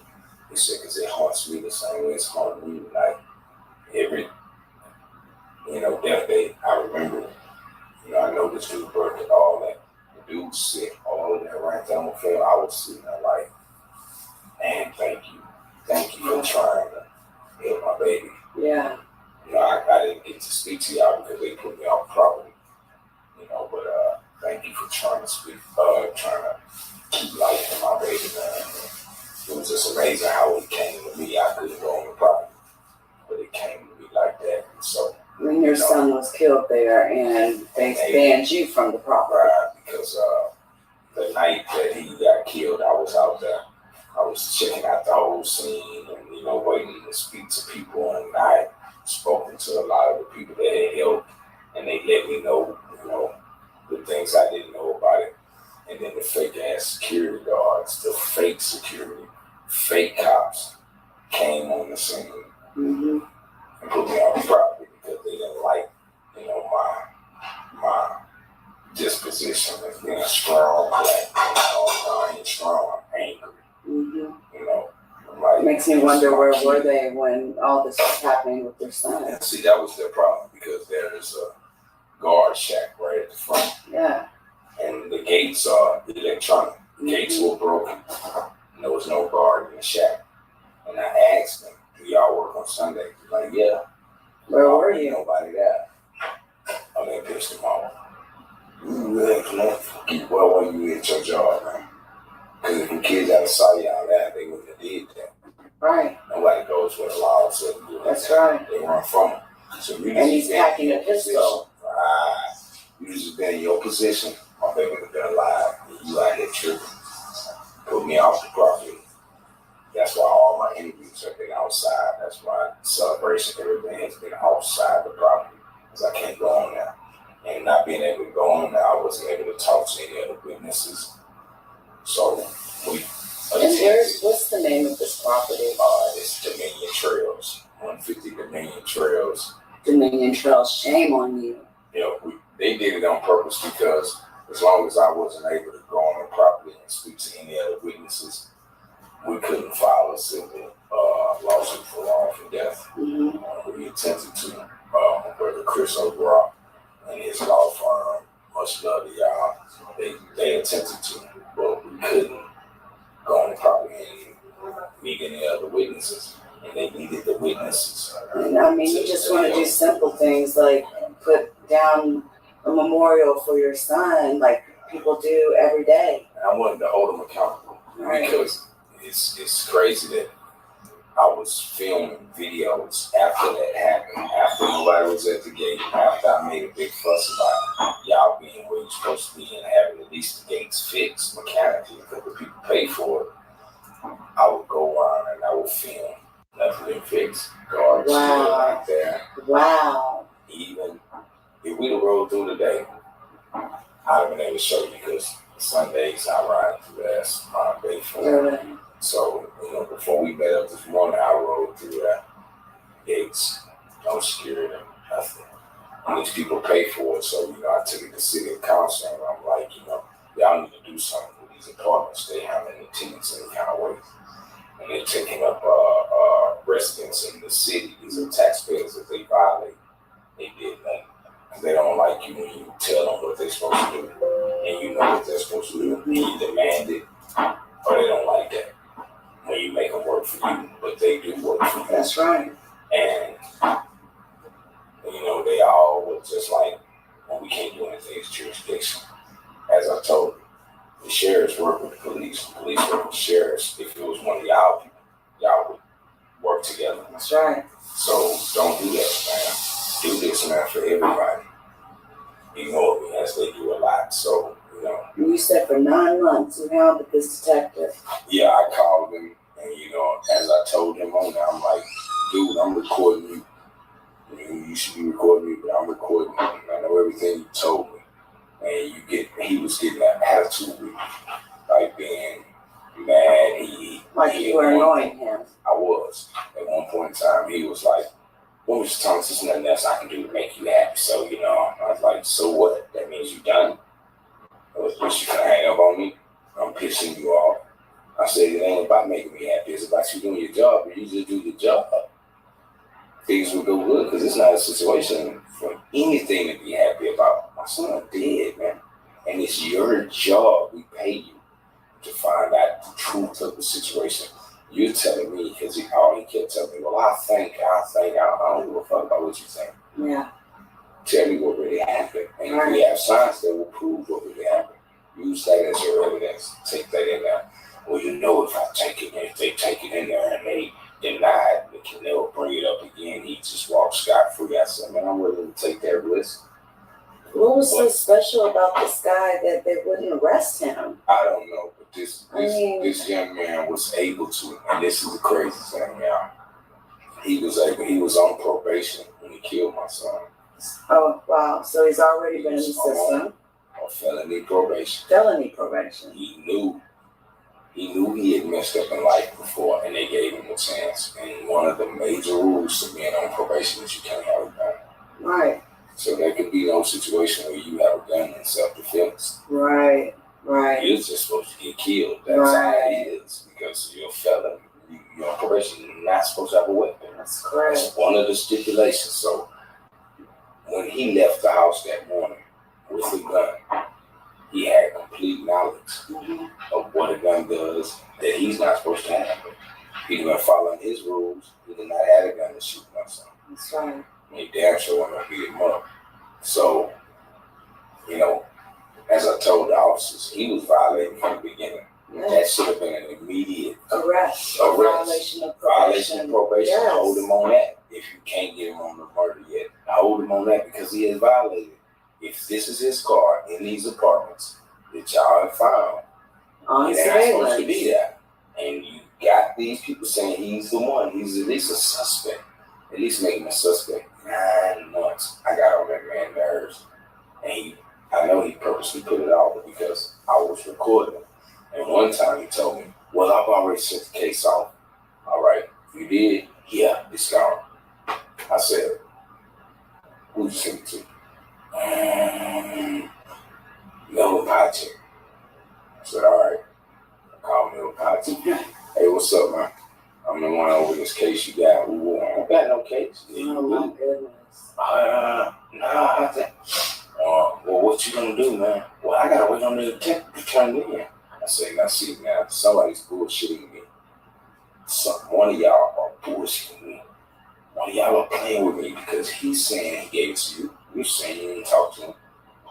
He said, because it haunts me the same way it's haunting me. Like, was sitting there like, man, thank you. Thank you for trying to help my baby. Yeah. You know, I didn't get to speak to y'all because they put me on property. You know, but thank you for trying to trying to keep life in my baby, man. It was just amazing how it came to me. I couldn't go on the property, but it came to me like that. And so when your son was killed there and they banned you from the property. Right, because the night that he got killed, I was out there. I was checking out the whole scene and, you know, waiting to speak to people. And I had spoken to a lot of the people that had helped, and they let me know, you know, the things I didn't know about it. And then the fake ass security guards, the fake security, fake cops came on the scene and put me on the property because they didn't like, you know, my disposition as being a strong black man. I ain't strong, I'm angry. You know, like, makes me wonder where were they when all this was happening with their son. And see, that was their problem because there is a guard shack right at the front. Yeah. And the gates are electronic. The gates were broken. And there was no guard in the shack. And I asked them, do y'all work on Sundays? They're like, yeah. Where were you? Nobody there. I mean, pissed them off. You really can't. Well, when you at your job, man. Because if the kids had saw y'all there, they wouldn't have did that. Right. Nobody goes where the law said to do. That's right. They run from it. So you and he's packing a pistol. Right. You just been in your position. My baby would have been alive. And you out here tripping. Put me off the property. That's why all my interviews have been outside. That's why celebration, everything has been outside the property. Because I can't go on there. And not being able to go on there, I wasn't able to talk to any other witnesses. So we what's the name of this property? It's Dominion Trails. 150 Dominion Trails. Dominion Trails, shame on you. You know, they did it on purpose because as long as I wasn't able to go on the property and speak to any other witnesses, we couldn't file a civil lawsuit for wrongful death. We attempted to, Brother Chris O'Rourke and his law firm, much love to y'all, they attempted to, but we couldn't go on the property and meet any other witnesses. And they needed the witnesses. And I mean, you just want to do simple things like put down a memorial for your son, like people do every day. And I wanted to hold them accountable because it's crazy that I was filming videos after that happened, after nobody was at the gate, after I made a big fuss about y'all being where you're supposed to be and having at least the gates fixed mechanically because the people pay for it. I would go on and I would film. Nothing been fixed. Guards still right there. Wow. Even if we'd have rolled through today, I'd have been able to show you because Sundays I ride through that's my day for it. So, you know, before we met up this morning, I rode through the gates, no security, nothing. And these people pay for it, so, you know, I took it to city council and I'm like, you know, y'all need to do something with these apartments. They having the tenants any kind of way. And they're taking up residents in the city. These are taxpayers that they violate. They did that. And they don't like you when you tell them what they're supposed to do. And you know what they're supposed to do. And you demand it, or they don't like that. When you make them work for you, but they do work for you. That's right. And, you know, they all were just like, well, we can't do anything. It's jurisdiction. As I told you, the sheriffs work with the police. The police work with the sheriffs. If it was one of y'all people, y'all would work together. That's right. So don't do that, man. Do this, man, for everybody. Ignore me as they do a lot. So, you know. You said for 9 months you hounded this detective. Yeah, I called him, and, you know, as I told him on there, I'm like, dude, I'm recording you. You should be recording me, but I'm recording you. I know everything you told me. And he was getting that attitude with me, like being mad. Like you were annoying him. I was. At one point in time, he was like, well, Mr. Thomas, there's nothing else I can do to make you happy. So, you know, I was like, so what? That means you done? What you gonna hang up on me? I'm pissing you off. I said, it ain't about making me happy. It's about you doing your job. You just do the job. Things will go good because it's not a situation for anything to be happy about. My son dead, man. And it's your job. We pay you. to find out the truth of the situation. You're telling me, because all he kept telling me, well, I think, I don't give a fuck about what you think. Yeah. Tell me what really happened. And we have science that will prove what really happened. Use that as your evidence. Take that in there. Well, you know, if they take it in there and they deny it, they'll bring it up again. He just walks scot-free. I said, man, I'm willing to take that risk. What was so special about this guy that they wouldn't arrest him? I don't know, but this young man was able to, and this is the crazy thing, y'all. He was on probation when he killed my son. Oh, wow. So he's already been in the system. On felony probation. Felony probation. He knew he had messed up in life before, and they gave him a chance. And one of the major rules to being on probation is you can't have a gun. Right. So there could be no situation where you have a gun in self-defense. Right. You're just supposed to get killed. That's how it is, because you're a felon. You're on probation. You're not supposed to have a weapon. That's correct. That's one of the stipulations. So when he left the house that morning with the gun, he had complete knowledge of what a gun does that he's not supposed to have. He was following his rules. He did not have a gun to shoot my son. That's right. He damn sure wasn't going to beat him up. So, you know, as I told the officers, he was violating from the beginning. Yes. That should have been an immediate arrest. Violation of probation. Yes. Hold him on that. If you can't get him on the murder yet, hold him on that, because he has violated. If this is his car in these apartments that y'all have found, it ain't supposed to be there. And you got these people saying he's the one. He's at least a suspect. At least make him a suspect. 9 months. I got on that man's nerves. And I know he purposely put it out because I was recording. And one time he told me, well, I've already sent the case off. All right. You did? Yeah, it's gone. I said, who'd you send it to? Melvin Patrick. I said, all right. I called Melvin Patrick. Hey, what's up, man? I'm the one over this case you got. I don't got no case. Oh, my goodness. I think. Well, what you gonna do, man? Well, I gotta wait on the detective to turn in. I say, now see, now somebody's bullshitting me. One of y'all are bullshitting me. One of y'all are playing with me because he's saying he gave it to you. You're saying you didn't talk to him.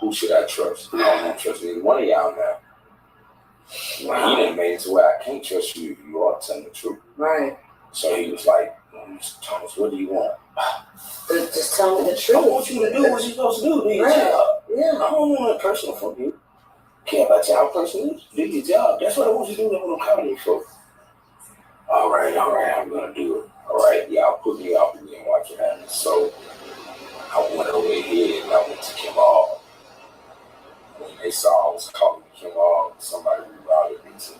Who should I trust? I don't trust any one of y'all now. Wow. He done made it to where I can't trust you if you are telling the truth. Right. So he was like, Mr. Thomas, what do you want? Just tell me the truth. I want you to do what you're supposed to do. Do your job. Yeah. I don't want nothing personal from you. Care about y'all personally. Do your job. That's what I want you to do. That's what I'm calling you for. All right, I'm going to do it. All right, y'all put me off again. Watch what happens. So I went over here and I went to Quanell. When they saw I was calling Quanell, somebody rerouted me to them.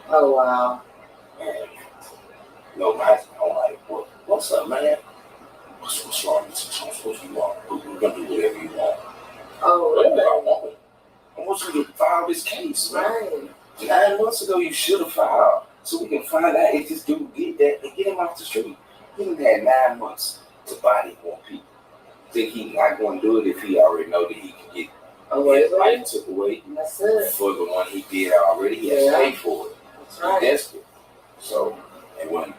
Oh, wow. And nobody, I'm like, what's up, man? What's wrong with you? What you want? We're going to do whatever you want. Oh, really? I want you to file this case, man. Right. 9 months ago, you should have filed so we can find out if this dude did that and get him off the street. He done had 9 months to body more people. Think he's not going to do it if he already know that he can get his life took away. That's it. For the one he did already, he has to pay for it. That's right. He's desperate. So, and when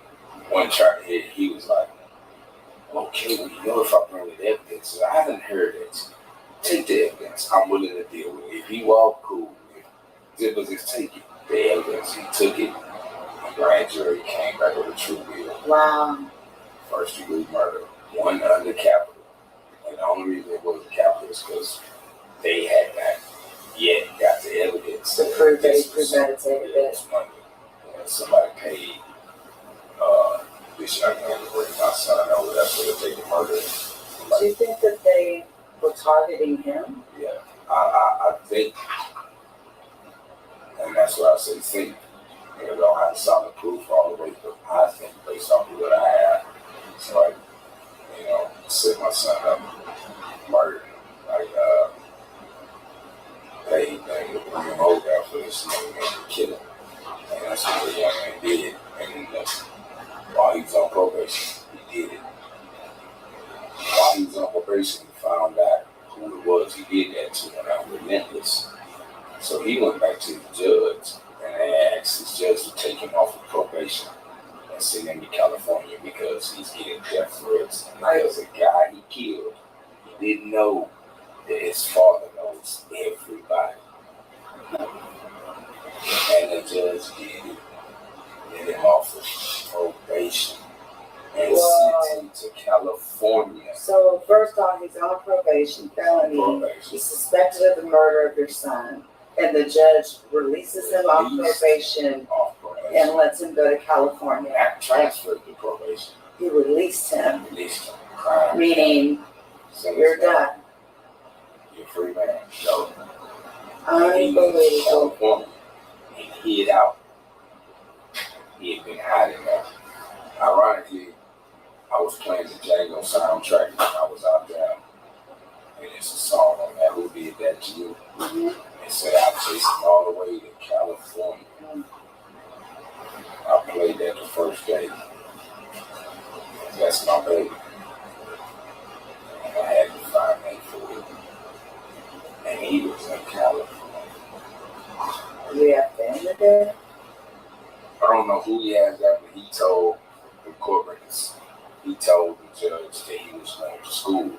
one tried to hit, he was like, okay, well, you know, if I bring the evidence, I haven't heard it. Take the evidence. I'm willing to deal with it. If he walked, cool. If Zippers is taking the evidence, he took it. The grand jury came back with a true bill. Wow. First degree murder, one under capital. And the only reason it wasn't capital is because they had not yet got the evidence. To prove that he premeditated it. Money. And somebody paid this young man to bring my son over. That's where they take the murder. Do you think that they were targeting him? Yeah, I think, and that's why I say think. You know, don't have solid proof all the way, but I think based off of what I have, it's like, you know, set my son up, murdered, like, paid them to bring him over there for this young man to kill him. And that's what the young man did. And while he was on probation, he did it. While he was on probation, he found out who it was he did that to, and I'm relentless. So he went back to the judge and asked his judge to take him off of probation and send him to California because he's getting death threats. And because the guy he killed, he didn't know that his father knows everybody. And the judge did get him off of probation and sent him to California. So first off, he's on probation, felony. He's suspected of the murder of your son. And the judge releases him off probation and lets him go to California. Not transferred to probation. He released him. Crime. Meaning, you're done. You're a free man. So, unbelievable. California. He hid out. He had been hiding there. Ironically, I was playing the Django soundtrack when I was out there. And it's a song on that. Who did that to you? It said I chased him all the way to California. I played that the first day. That's my baby. And I had to find that for him. And he was in California. Do we have family there? I don't know who he has that, but he told the court records, he told the judge that he was going to school.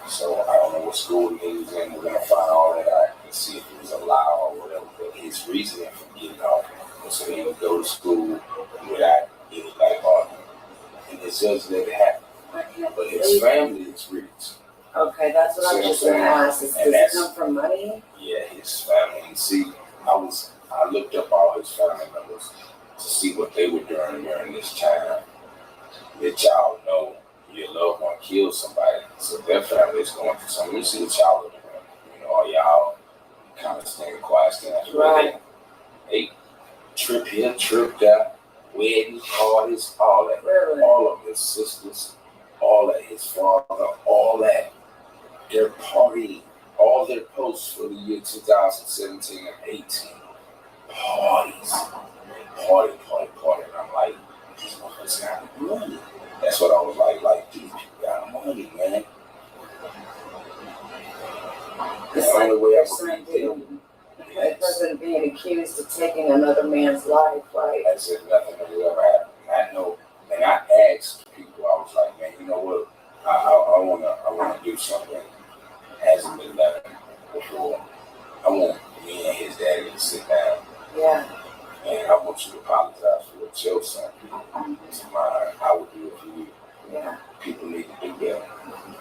So I don't know what school he was in. We're going to find all that out and see if it was a lie or whatever. But his reasoning for getting off was so he would go to school without any black argument. And the judge let it happen. But his family is rich. Okay, that's what I was just going to ask. Does it come from money? Yeah, his family. And see, I looked up all his family members to see what they were doing during this time. That y'all know your loved one killed somebody, so their family is going through something. You see what y'all are doing. You know, y'all kind of staying quiet, staying right. They trip here, trip there, weddings, parties, all that. Really? All of his sisters, all that, his father, all that. They're partying. All their posts for the year 2017 and 18. Parties. Party. And I'm like, these motherfuckers got money. That's what I was like, these people got money, man. The only way I could be him. A person being accused of taking another man's life, like. As if nothing will ever happen. I know, and I asked people, I was like, man, you know what? I wanna do something that hasn't been done before. I want me and his daddy to sit down. Yeah. And I want you to apologize for what your son did to mine. I would do it for you. Yeah. People need to do better.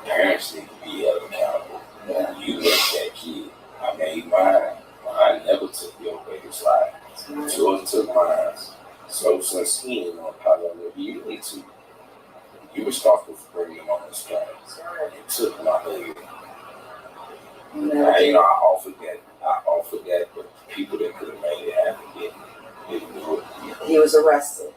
Parents need to be held accountable. Yeah. You let that kid. I made mine. Mine never took your baby's life. Right. Yours took mine. So since he ain't gonna apologize, you need to. You're responsible for bringing him on this planet. Right. You took my baby. No. I offered that, but people that could have made it happen didn't do it. He was arrested.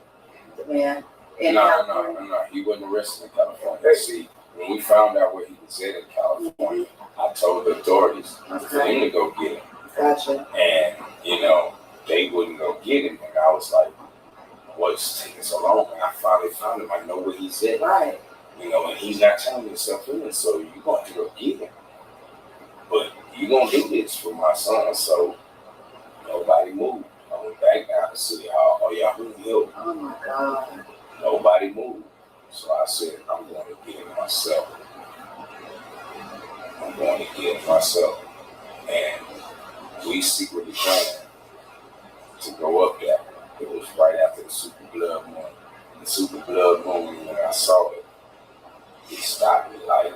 The man. No. He wasn't arrested in California. See, when we found out where he was at in California, I told the authorities for him to go get him. Gotcha. And, they wouldn't go get him. And I was like, what's taking so long? And I finally found him. I know where he's at. Right. And he's not telling himself in it, so you're going to go get him. But you're going to do this for my son, so nobody moved. I went back down to City Hall. Oh, yeah, who helped? Oh, my God. Nobody moved. So I said, I'm going to get him myself. And we secretly planned to go up there. It was right after the Super Blood Moon. The Super Blood Moon, when I saw it, it stopped me like,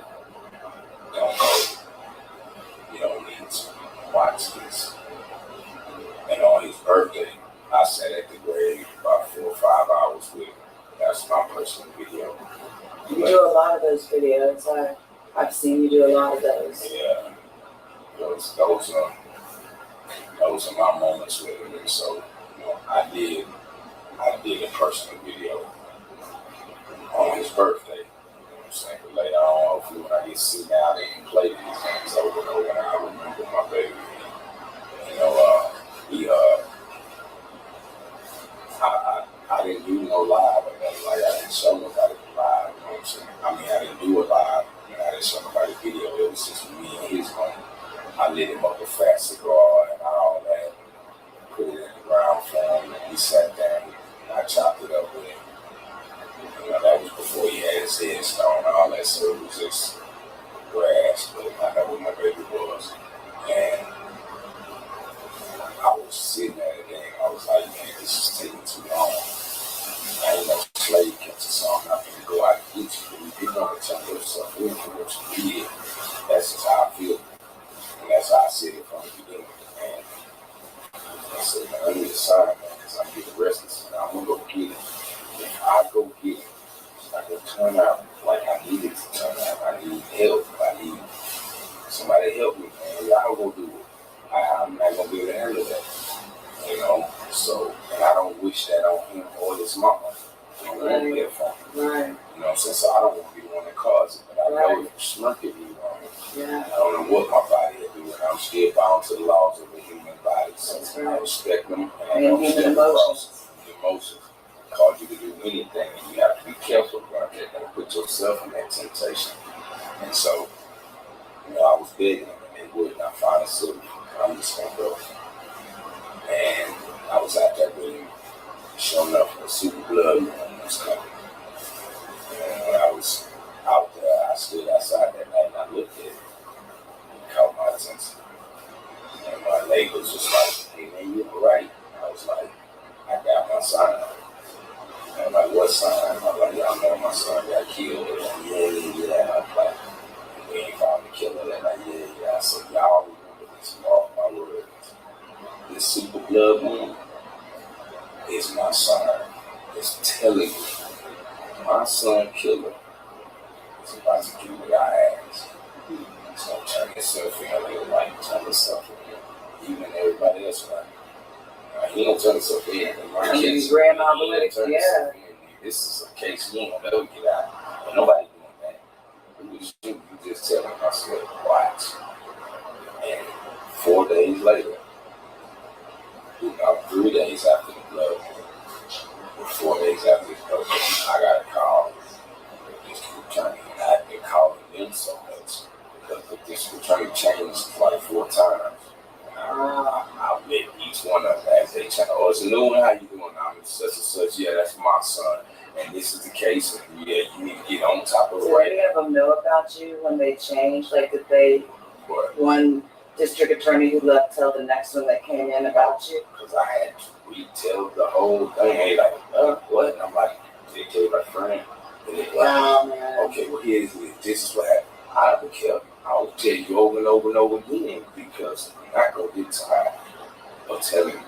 don't go. You don't need to watch this. And on his birthday, I sat at the grave about 4 or 5 hours with him. That's my personal video. You do a lot of those videos. I've seen you do a lot of those. Yeah. Those are my moments with him. And so, I did a personal video on his birthday. You know what I'm saying? But later on, hopefully when I get to sit down and play these things over and over, and I remember my baby. I didn't do no live or nothing. Like, I didn't show nobody live. You know what I'm saying? I didn't do a live. I didn't show nobody video. It was just me and his home. I lit him up a fat cigar and all that. Put it in the ground for him. And we put yourself in for what you did. That's just how I feel. And that's how I see it from the beginning. And I said, man, I need a sign, man, because I'm getting restless. And I'm going to go get it. If I go get it, it's not going to turn out like I need it to turn out. I need help. I need somebody to help me, man. Y'all going to do it. I'm not going to be able to handle that. You know? So, and I don't wish that on him or his mama. You know, right. You know what I'm saying? So I don't want to be the one that caused it. But I know if smirk at me wrong, I don't know what my body will do. And I'm still bound to the laws of the human body. So I respect them. And I don't respect the emotions. Cause you to do anything, and you have to be careful about that. Don't put yourself in that temptation. And so, you know, I was begging them, and they would not find a suit. I'm just gonna go. And I was out there with him. Sure enough, the super blood was coming. And when I was out there, I stood outside that night and I looked at it. It caught my attention. And my neighbors was like, "Hey man, you all right?" I was like, "I got my sign." I'm like, "What sign?" I'm like, "Y'all know my son got killed." Yeah. I'm like, "We ain't found the killer." And like, yeah. I said, "Y'all remember this, mark my words. This super blood moon is my son. It's telling you, my son killer is about to do what I asked. He's gonna turn himself in, like turn himself in, even everybody else around. He don't turn himself in. His grandmother, yeah. This is a case you don't never get out. But nobody doing that. You just tell him, I said, watch. And 4 days later, about 3 days after the blood, 4 days after the blood, I got a call. The district attorney, and I've been calling them so much because the district attorney changed like 4 times. I'll met each one of them as they change. "Oh, it's a new one. How you doing? I'm such and such. Yeah, that's my son. And this is the case. And yeah, you need to get on top of it." Do any of them know about you when they changed? Like, did they, one district attorney who left tell the next one that came in about you? Because I had to retell the whole thing. They like, what? And I'm like, "They tell my friend." And they're like, "Okay, well, here's it. This is what happened." I don't care. I'll tell you over and over and over again because you're not going to get tired of telling you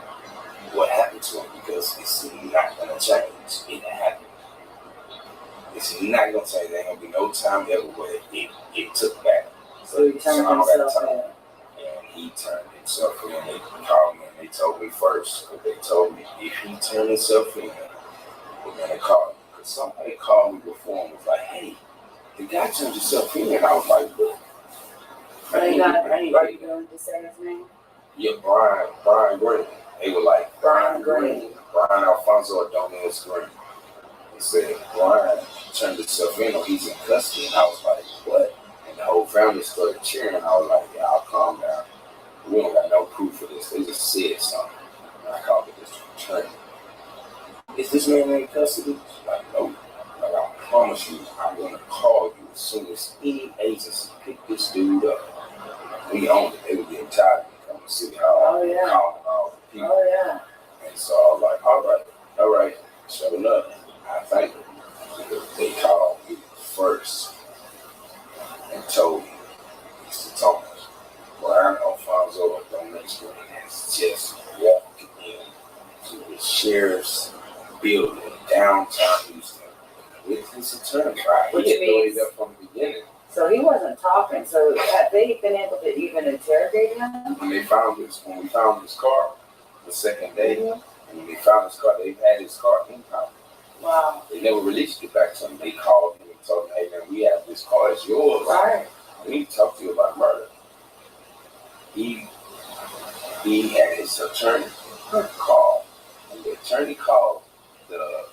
what happened to him because it's not going to change. It happened. It's not going to change. There ain't going to be no time ever where it took back. So he turned himself in. And he turned himself in. They called me and they told me first. But they told me if he turned himself in, we're going to call him. Because somebody called me before and was like, "Hey, the guy turned himself in." And I was like, "What?" Are you going to say his name? Yeah, Brian Green. They were like, Brian Green. Brian Alfonso Adonis Green. They said, "Brian turned himself in or he's in custody." And I was like, "What?" And the whole family started cheering. I was like, "Yeah, I'll calm down. We don't got no proof for this. They just said something." And I called the district attorney. "Is this man in custody?" She's like, "No." Like, "I promise you, I'm going to call you as soon as any agency pick this dude up." We owned it. They were getting tired of me coming to City Hall. Calling all the people. And so I was like, all right. Sure enough, I thank them. Because they called me first and told me, "Mr. Thomas, Brian Alfonso Adonis Green has just walked into the sheriff's building downtown Houston with his attorney." Which he had means that from the beginning. So he wasn't talking. So have they been able to even interrogate him? When we found his car the second day, and when they found his car, they had his car impounded. Wow. They never released it back to him. They called him and told him, "Hey man, we have this car, it's yours. Right. We need to talk to you about murder." He had his attorney call, and the attorney called the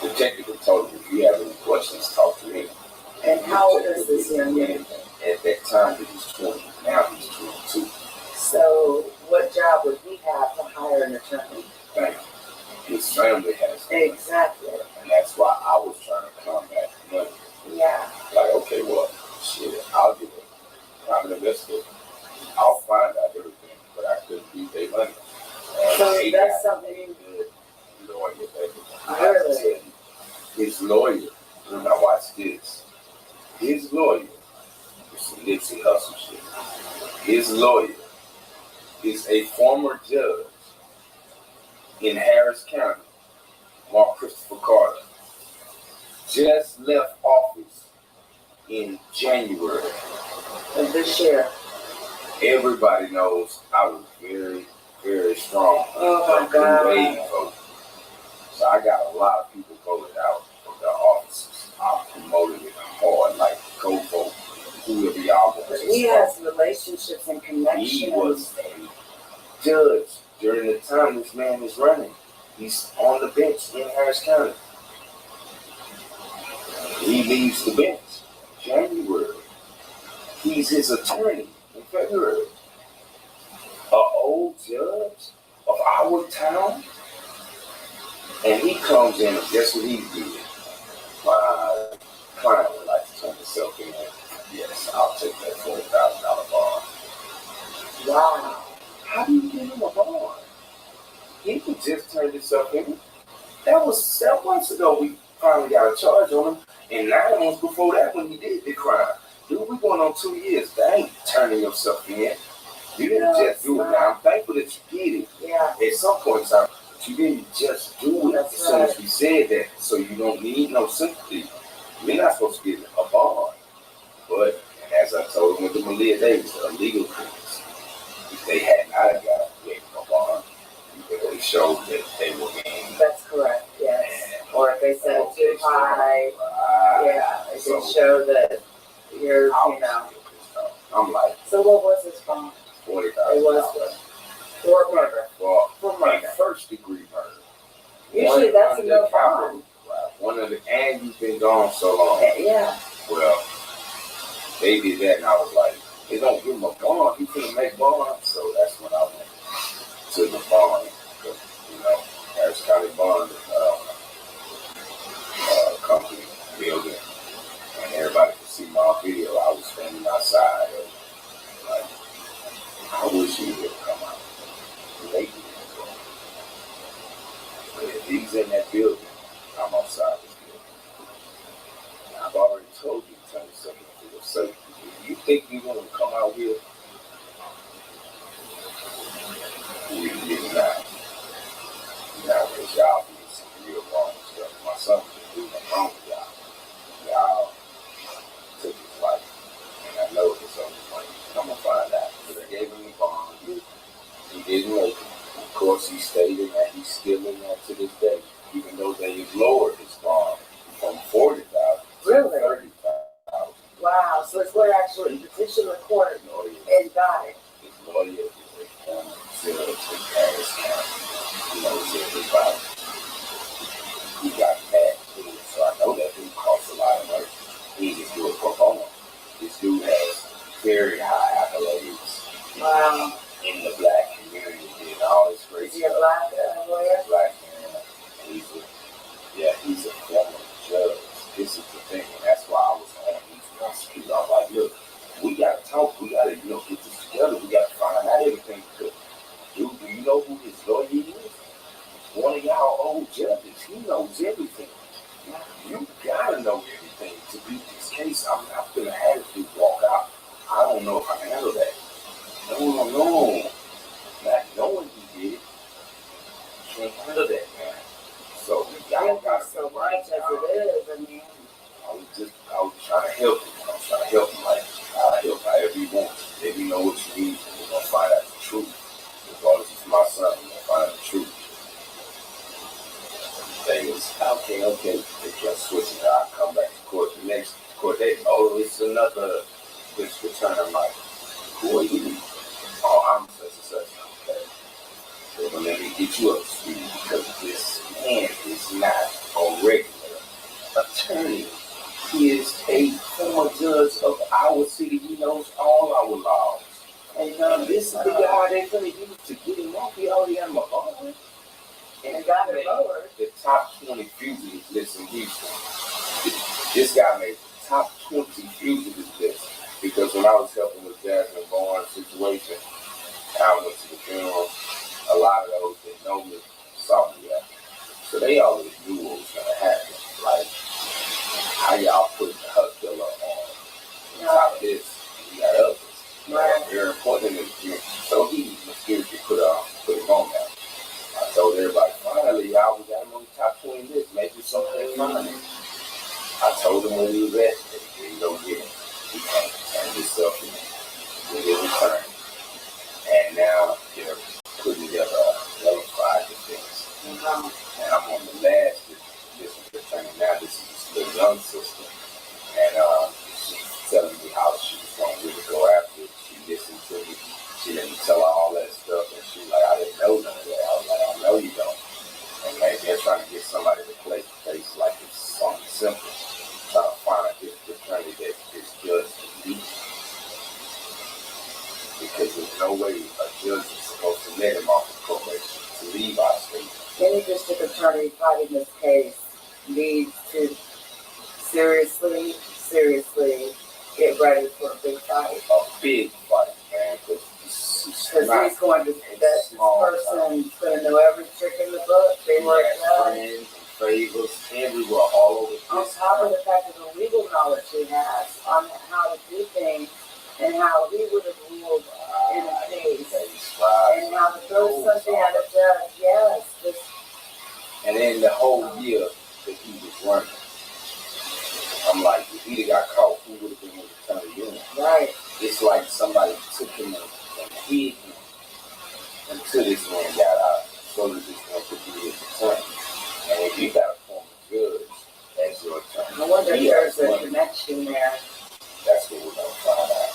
detective and told him, "If you have any questions, talk to me." And how old is this young man? At that time, he was 20. Now he's 22. So what job would he have to hire an attorney? Thank you. His family has money. Exactly. And that's why I was trying to combat money. Yeah. Like, okay, well, shit, I'll do it. I'm an investigator. I'll find out everything, but I couldn't beat their money. So that's something you lawyer, baby. Really? His lawyer, now watch this. His lawyer, some Nipsey Hussle shit. His lawyer is a former judge in Harris County, Mark Christopher Carter. Just left office in January of this year. Everybody knows I was very, very strong. Oh my God. Vote. So I got a lot of people voted out of their offices. I promoted it hard, like co-vote, whoever y'all want to He has relationships and connections. He was a judge during the time this man is running. He's on the bench in Harris County. He leaves the bench January. He's his attorney in February. An old judge of our town, and he comes in and guess what he did? My client would like to turn himself in. Yes, I'll take that $40,000 bond. Wow. How do you get him a bond? He could just turn himself in. That was 7 months ago we finally got a charge on him. And 9 months before that when he did the crime. Dude, we're going on 2 years. That ain't turning yourself in. You didn't just do it. Now, I'm thankful that you did it. Yeah. At some point in time, you didn't just do it as soon as we said that. So you don't need no sympathy. You're not supposed to get a bond. But, as I told him with the Maleah Davis, the legal things, if they had not got a bond, they showed that they were in. That's correct, yes. Or if they said it too high, yeah, it did show that you're, you know. I'm like, so what was his bond? $40,000. It was for murder. For murder. First degree murder. Usually that's enough bond. And you've been gone so long. Yeah. Well, they did that and I was like, they don't give him a bond. He couldn't make bond. So that's when I went to the bond. You know, Harris County Bond company building. And everybody could see my video. I was standing outside. Like, I wish he would come out. They did. But if he's in that building, I'm outside this building. And I've already told you to turn yourself into your safety. If you think you're going to come out here, you're not. Now, because y'all do some real wrong stuff. My son was doing a wrong job. Y'all took his life. And I know it's on his money. I'm going to find out. But they gave him the bond. He didn't make it. Of course, he stayed in that. He's still in that to this day. Even though they lowered his bond from $40,000 to $30,000. Wow. So it's where actually petition the court and got it. His lawyer is a former judge in Harris County. He knows everybody. He got mad too, so I know that dude costs a lot of money. He just do it pro bono. This dude has very high accolades. Wow. In the black community, did all this great stuff. Is he a black lawyer? Black man. He's a former judge. This is the thing, and that's why I was on these prosecutors. I was like, look, we gotta talk. We gotta, get this together. We gotta find out everything. Because, dude, do you know who his lawyer is? One of y'all old judges. He knows everything. You gotta know everything to beat this case. I'm not gonna have this dude walk out. I don't know if I can handle that. No. Not knowing he did it. Can't handle that, man. So y'all got so much as it is. I mean, I was trying to help him. I was trying to help him. Like, I'll help however you want. If you know what you need, we're gonna find out the truth. As long as it's my son, we're gonna find out the truth. They was okay. They kept switching. I come back to court. The next court date, it's another this return. I'm like, who are you? I'm such and such. Okay. So let me get you up to speed because this man is not a regular attorney. He is a former judge of our city. He knows all our laws. And this is the guy they're going to use to get him off. He already got him a bond. And got it lowered. The top 20 fugitives list in Houston. This guy made the top 20 fugitives list. Because when I was helping with Jasmine Barnes' situation, I went to the funeral. A lot of those that know me saw me there. So they already knew what was going to happen. Like, how y'all putting the hustler on in this case needs to seriously get ready for a big fight. A big fight, man. Because he's going to, this person's going to know every trick in the book. They were friends and favors everywhere, all over. On top of the fact of the legal knowledge he has on how to do things and how he would have ruled in a case. And how to throw something at a judge. Yes. And then the whole year that he was running, I'm like, if he'd have got caught, who would have been able to turn it in? Right. It's like somebody took him and hid him until this man got out, so that this man could be his attorney. And if you got a former judge as your attorney, I wonder if there's a connection there. That's what we're going to find out.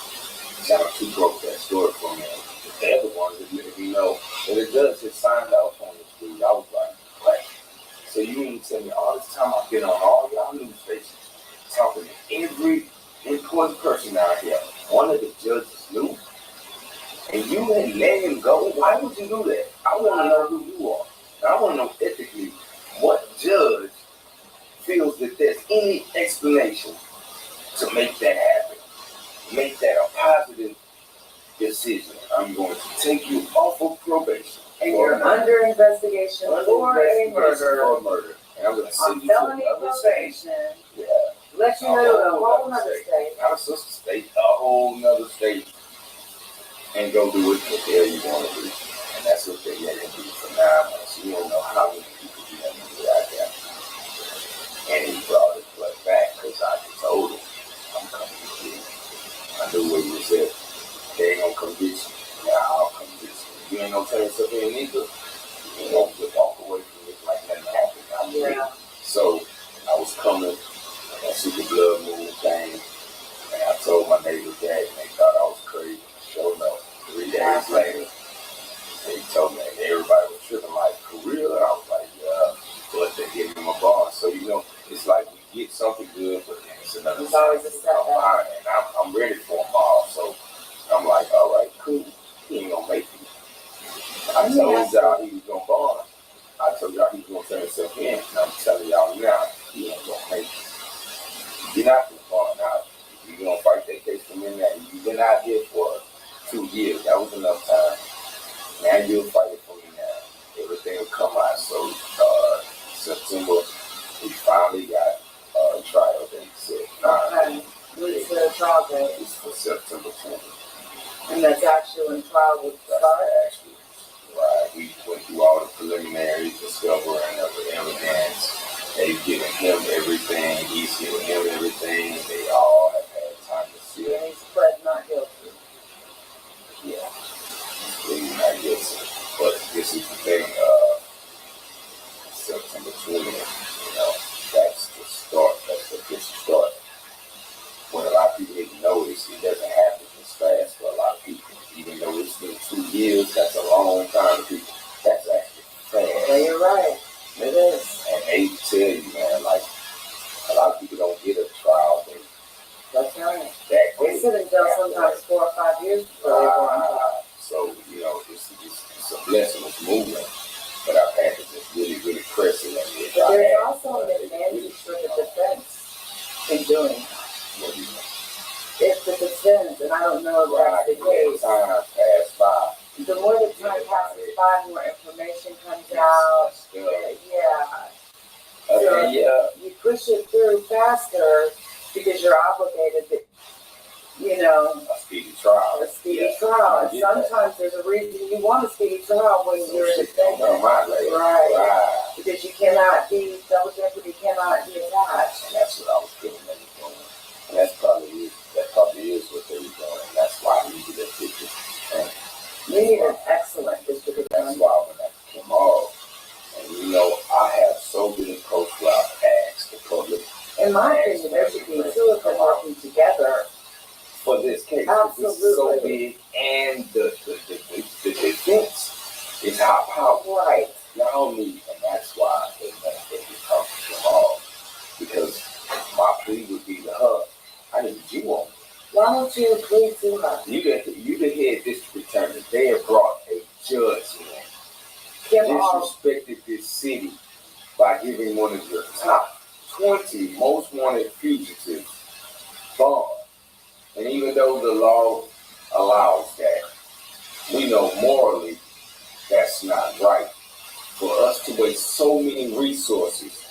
Now, two broke that story for me. The other one is letting me know that the judge had signed out on this dude. I was like, what? So you mean to tell me all this time I've been on all y'all news stations talking to every important person out here, one of the judges knew, and you had let him go? Why would you do that? I want to know who you are. And I want to know ethically what judge feels that there's any explanation to make that happen, make that a positive decision. I'm going to take you off of probation. And you're under investigation for a murder. And I'm going to send you to another state. Yeah. Let you know to a whole nother state. Not a sister state, a whole nother state. And go do what the hell you want to do. And that's what they let him do for 9 months. You don't know how many people do that out there. And he brought his blood back because I told him, I'm coming to get him. I knew what he said. They ain't gonna come get you. Yeah, I'll come get you. You ain't gonna turn yourself in either. You ain't gonna just walk away from it like nothing happened. I'm ready. So I was coming, and I see the blood moving thing, and I told my neighbors that, and they thought I was crazy. Sure enough, 3 days later, they told me, and everybody was tripping like, for real? And I was like, yeah, but they gave me my bond. So, you know, it's like we get something good, but then it's another thing. Always a setback. And I'm ready for them all. So I'm like, all right, cool. He ain't gonna make it. I told y'all he was gonna bond. I told y'all he was gonna turn himself in. And I'm telling y'all now, he ain't gonna make it. You're not gonna bond out. You're gonna fight that case from in there. You've been out here for 2 years. That was enough time. Now you'll fight it for me now. Everything will come out. So September, we finally got a trial date set. What's the trial date? It's for September 20th. And that's actually when trial would start? Actually, right. We went through all the preliminary discovering of the evidence. They've given him everything. He's given him everything. They all have had time to see it. And he's pled not guilty. Yeah. He's not guilty. But this is the thing, September 20th, you know, that's the start. That's the official start. When a lot of people didn't notice, it doesn't happen as fast for a lot of people. Even though it's been 2 years, that's a long time to people. That's actually fast. Yeah, you're right. It is. And they tell you, man, like, a lot of people don't get a trial date. That's right. They sit in jail sometimes 4 or 5 years before they go on. So, you know, it's a blessing. It's moving. But I've had to just really press it. But there's also an advantage for the defense in doing that. What do you mean? If the defense, and I don't know if that's the case, time pass by. the more the time passes by, the more information comes out. Yeah. So you push it through faster because you're obligated to, you know, a speedy trial. And sometimes there's a reason you want a speedy trial when you're a defendant. Right. Because you cannot be, double jeopardy cannot be attached. And that's what I was feeling that was going on. And that probably is what they were doing. And that's why we needed that picture. And you need an excellent district attorney. that's why when I came off, and you know, I have so many posts where I've asked the public. In my opinion, there should be two of them working together. For this case, absolutely. This is so big, and the defense is how powerful. Right. Y'all need, and that's why they become involved. Because my plea would be to her, I need you on. Why don't you plead to her? You the head district attorney. They have brought a judge in. Kim Disrespected this city by giving one of the top 20 most wanted fugitives bond. And even though the law allows that, we know morally that's not right. For us to waste so many resources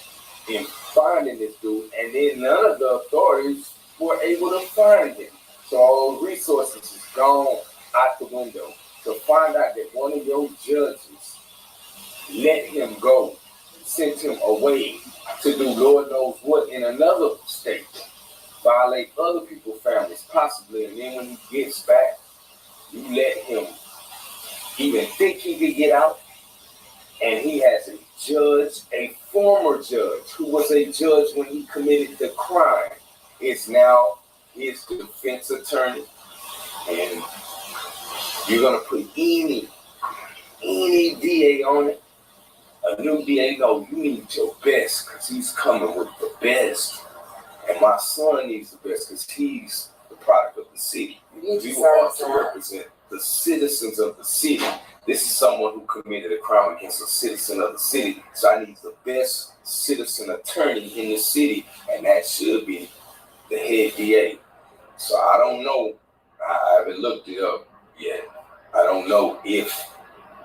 in finding this dude, and then none of the authorities were able to find him. So all those resources is gone out the window. To find out that one of your judges let him go, sent him away to do Lord knows what in another state, violate other people's families possibly, and then when he gets back, you let him even think he could get out, and he has a judge, a former judge, who was a judge when he committed the crime, is now his defense attorney, and you're gonna put any DA on it. A new DA, no, you need your best because he's coming with the best. And my son needs the best because he's the product of the city. You are to represent the citizens of the city. This is someone who committed a crime against a citizen of the city. So I need the best citizen attorney in the city, and that should be the head DA. So I don't know. I haven't looked it up yet. I don't know if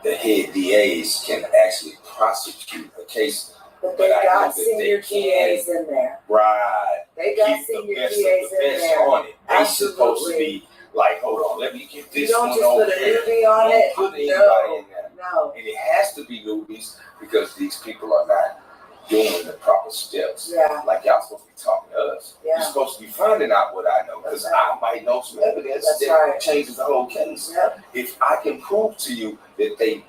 the head DAs can actually prosecute a case. But they got senior DAs in there. Right. They got senior DAs in there. On it. They supposed to be like, hold on, let me get this one over. You don't just put a newbie on it. Put anybody in there. No. And it has to be newbies because these people are not doing the proper steps. Yeah. Like y'all supposed to be talking to us. Yeah. You're supposed to be finding out what I know because I might know some evidence that changes the whole case. Yep. If I can prove to you that they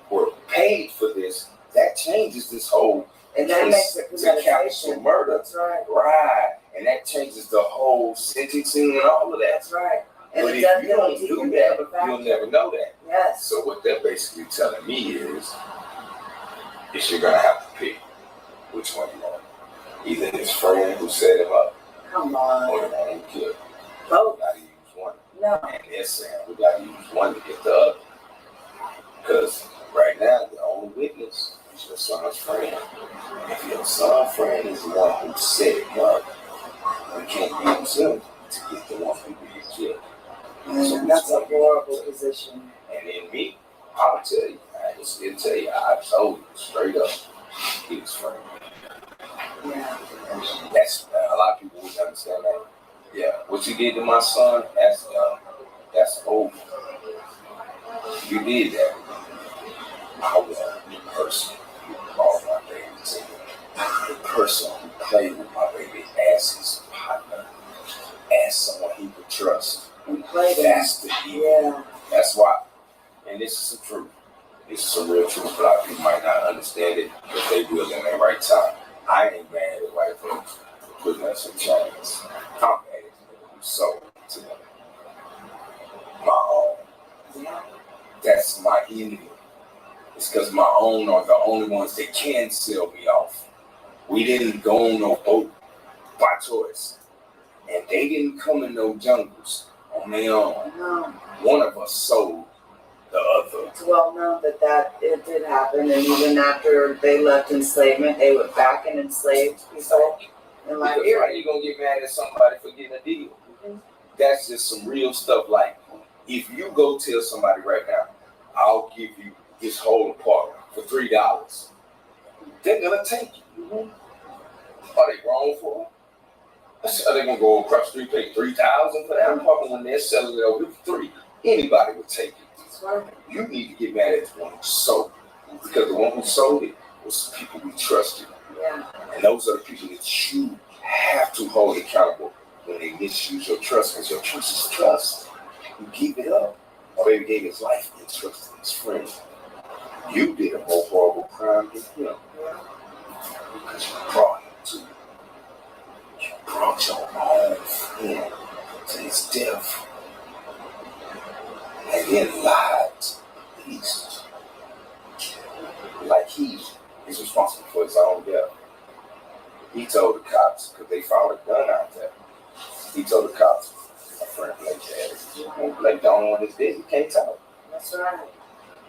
were paid for this, that changes this whole and that makes it capital murder. That's right. Right. And that changes the whole sentencing and all of that. That's right. And but if you don't do that, you'll never know that. Yes. So what they're basically telling me is you're gonna have to pick which one you want. Either his friend who set him up, come on, or the one who killed him. Both. We gotta use one. No. And they're saying we gotta use one to get the other. Because right now the only witness is your son's friend. If your son's friend is the one who set him up, we can't use him to get the one who did killed. So that's a horrible position. And then me, I'll tell you, I just didn't tell you, I told you straight up, he was friend. Yeah. That's a lot of people wouldn't understand that. Yeah, what you did to my son, that's over. You did that. I was the person who brought my baby to him. The person who played with my baby as his partner, as someone he could trust. We played That's the deal. Yeah. That's why. And this is the truth. This is a real truth. A lot of people might not understand it, but they will in their right time. I ain't mad at white folks for putting us in chains. I'm mad at people who sold to them. My own. That's my enemy. It's because my own are the only ones that can sell me off. We didn't go on no boat by choice. And they didn't come in no jungles on their own. No. One of us sold the other. It's well known that it did happen, and even after they left enslavement, they went back and enslaved people in Liberia. Because how you gonna get mad at somebody for getting a deal? Mm-hmm. That's just some real stuff. Like, if you go tell somebody right now, I'll give you this whole apartment for $3, they're gonna take it. Mm-hmm. Are they wrong for it? Are they gonna go across the street, pay $3,000 for that apartment when they're selling it over for $3? Anybody would take it. Right. You need to get mad at the one who sold it, because the one who sold it was the people we trusted. Yeah. And those are the people that you have to hold accountable when they misuse your trust, because your trust is trust. You keep it up. My baby gave his life and trusted his friend. You did a more horrible crime than him, because you brought him to you. You brought your own friend to his death. And then lied to the police. Like he is responsible for his own death. He told the cops, because they found a gun out there. He told the cops, my friend Blake had it. And Blake the only one that's dead, he can't tell. That's right.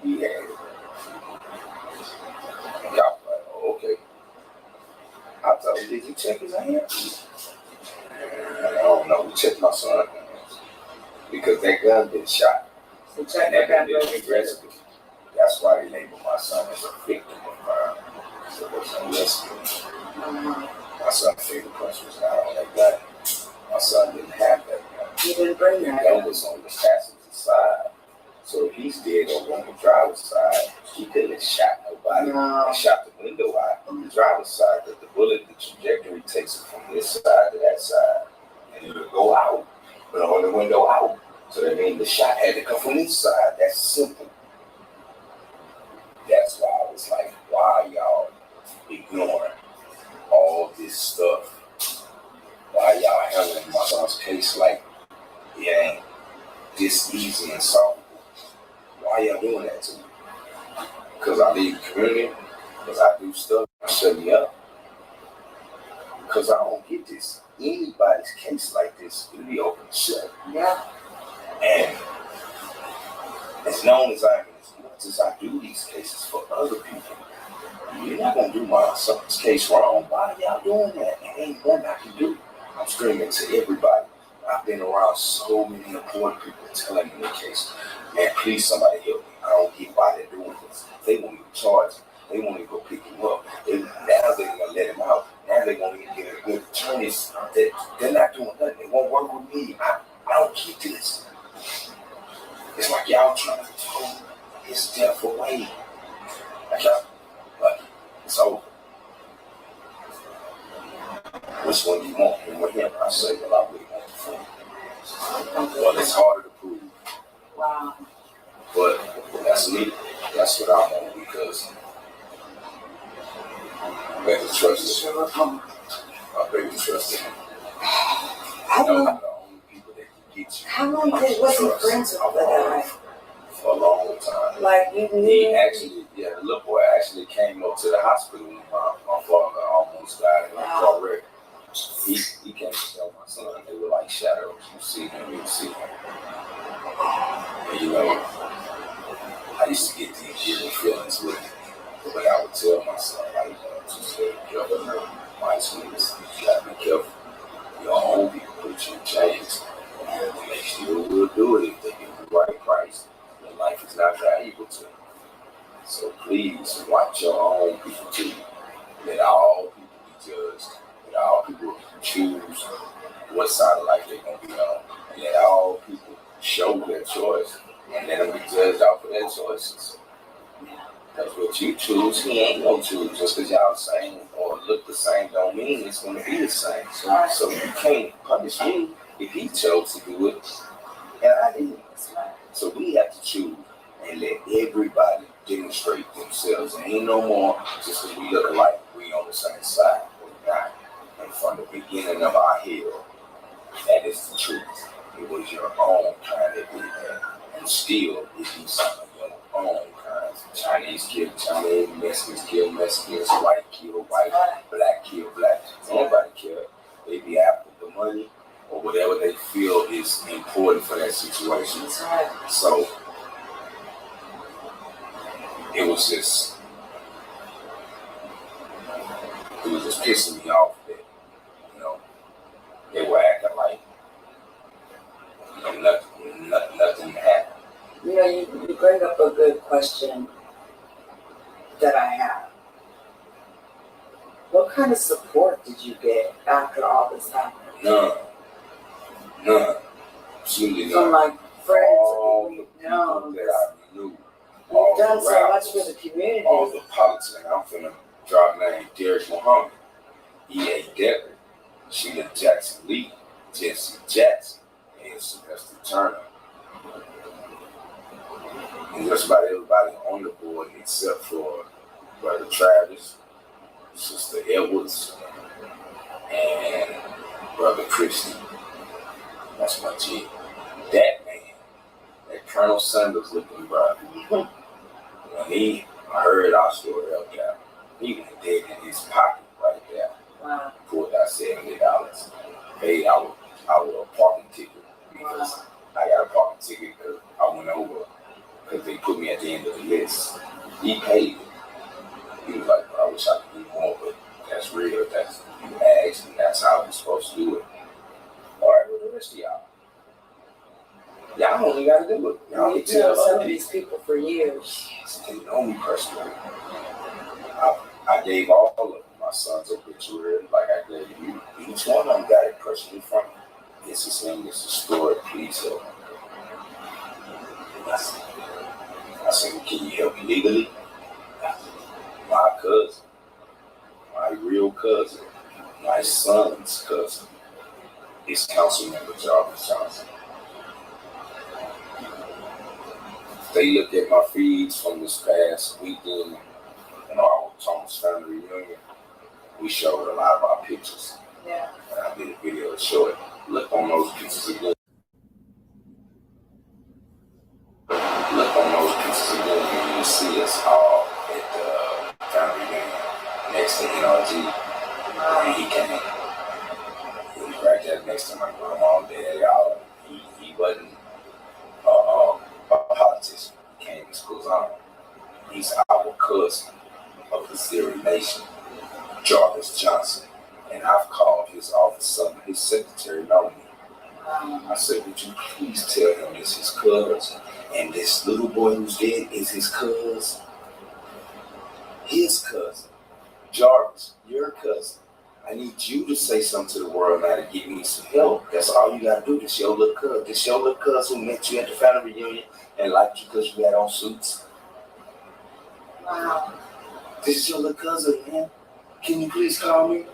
He had it. The cops were like, oh, okay. I told him, did you check his hands? I don't know. We checked my son's hands because that gun been shot. So check And that that gun been aggressive. That's why they labeled my son as a victim of crime. So there's no rescue. My son's fingerprints was not on that gun. My son didn't have that gun. He didn't bring The that. gun was on the passenger side. So if he's dead over on the driver's side, he couldn't have shot nobody. No. He shot the window out on the driver's side, but the bullet, the trajectory takes it from this side to that side. And it'll go out, but on the window out. So that means the shot had to come from this side. That's simple. That's why I was like, why y'all ignoring all this stuff? Why y'all handling my son's case like it ain't this easy and solvable? Why y'all doing that to me? Because I leave the community? Because I do stuff and shut me up? Because I don't get this. Anybody's case like this, it'll be open and shut. Yeah. And as long as much as I do these cases for other people, you're not going to do my son's case wrong. Why are y'all doing that? It ain't nothing I can do. I'm screaming to everybody. I've been around so many important people telling me the case. Man, please somebody help me. I don't get why they're doing this. They won't even charge him. They won't even go pick him up. Now they're going to let him out. Now they're going to get a good attorneys. They're not doing nothing. They won't work with me. I don't get this. It's like y'all trying to throw his death away. Like it's over. Which one you want? And with him, I say, well, I really want the phone. Well, it's harder to prove. Wow. But that's me. That's what I want because I better trust him. I better trust him. I'm not the only people that can get you. How long was he friends with the guy? For a long time. Like you knew? He actually, the little boy actually came up to the hospital when my father almost died in a car wreck. He came to tell my son they were like shadows. You see him, you see him. And you know, I used to get these giving feelings with him. But I would tell my son, like, just be careful, my sweetness, you gotta be careful. Your own people put you in chains. And they still will do it if they give you the right price. Your life is not valuable to them. So please watch your own people too. Let all people be judged. Let all people choose what side of life they're going to be on. And let all people show their choice. And let them be judged off of their choices. Because what you choose, he ain't gonna choose. Just because y'all same or look the same don't mean it's gonna be the same. So you can't punish me if he chose to do it, and I didn't. So we have to choose and let everybody demonstrate themselves. And ain't no more just because we look alike, we on the same side. We're not. And from the beginning of our hill, that is the truth. It was your own kind that did that. And still, if you some of your own kinds, Chinese kill Chinese, Mexicans kill Mexicans, white kill white, black kill black. Nobody care. They be after the money or whatever they feel is important for that situation. So it was just pissing me off that, you know, they were acting like, you know, nothing happened. You know, you bring up a good question that I have. What kind of support did you get after all this happened? None. Absolutely none. From like friends, all the people that I knew. You've done so much for the community. All the politics. I'm finna drop name Derek Muhammad, E.A. Decker, Sheila Jackson Lee, Jesse Jackson, and Sylvester Turner. And just about everybody on the board except for Brother Travis, Sister Edwards, and Brother Christie. That's my G. That man, that Colonel Sanders looking brother, when I heard our story up there, he was dead in his pocket right there. Wow. Pulled out $70, paid our parking ticket because I got a parking ticket because I went over because they put me at the end of the list. He paid it. He was like, I wish I could do more, but that's real. That's Y'all only got to do it. Y'all You can tell know some of others. these people for years. Yes, they know me personally. I gave all of my sons obituary like I gave you. Each one of them got it personally from me. This is him, this is story, please help me. I said, can you help me legally? My cousin, my real cousin, my son's cousin, is Councilmember Jarvis Johnson. They looked at my feeds from this past weekend, our Thomas family reunion. We showed a lot of our pictures. Yeah. And I did a video to show it. Look on those pictures again. Look on those pictures again, and you see us all at the family reunion next to NRG. And he came. He was right there next to my grandma and dad, y'all. He wasn't a politician. He came to school's honor. He's our cousin of the Syrian nation, Jarvis Johnson. And I've called his office, his secretary, know me. I said, would you please tell him it's his cousin? And this little boy who's dead is his cousin. His cousin. Jarvis, your cousin. I need you to say something to the world now to give me some help. That's all you gotta do. This your little cousin. This your little cousin who met you at the family reunion and liked you because you had on suits. Wow. This is your little cousin, man. Can you please call me?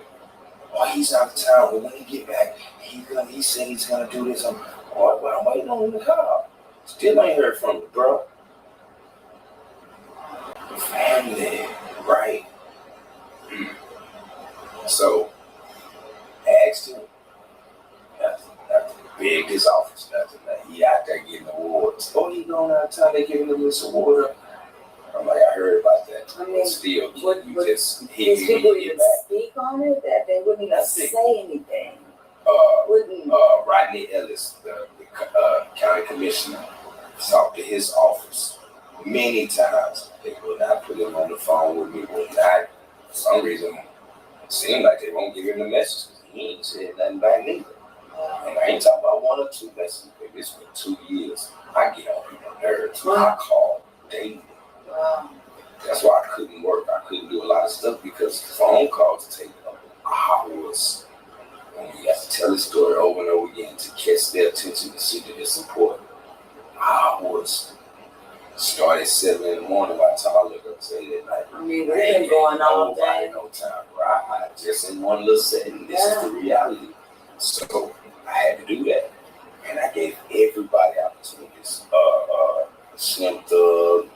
Oh, he's out of town. But when he get back, he said he's gonna do this. I'm waiting on him to call. Still ain't heard from him, bro. Family, right? So, asked him. That's big his office. He out there getting awards. Oh, he going out of town. They giving him this award. I'm like, I heard about that. I mean, still, would just these people even speak on it? That they wouldn't even say anything. Rodney Ellis, the county commissioner, talked to his office many times. They would not put him on the phone with me. Would not, for some reason, it seemed like they won't give him the message. He ain't said nothing back neither. And I ain't talking about 1 or 2 messages, baby. It's been 2 years. I get on people's nerves. I call daily. That's why I couldn't work. I couldn't do a lot of stuff because phone calls take up hours. And you have to tell the story over and over again to catch their attention to see that it's important. Hours. Start at 7 in the morning by the time I look up say that night. I mean, we've been going all day. No time, right? Just in one little setting. This is the reality. So I had to do that. And I gave everybody opportunities. Slim Thug,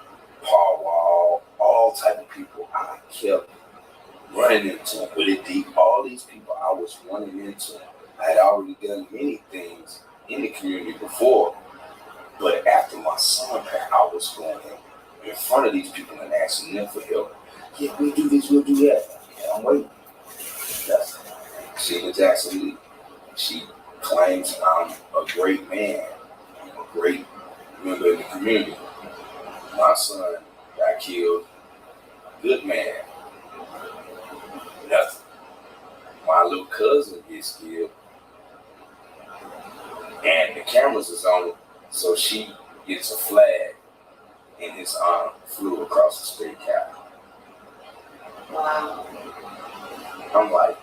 Paul Wall, all type of people. I kept running into them. Willie Deep, all these people I was running into. I had already done many things in the community before. But after my son passed, I was going in front of these people and asking them for help. Yeah, we'll do this, we'll do that. And I'm waiting. Sheila Jackson Lee. She claims I'm a great man. I'm a great member of the community. My son got killed. Good man. Nothing. My little cousin gets killed. And the cameras is on it. So she gets a flag in his arm, flew across the state capitol. Wow. I'm like,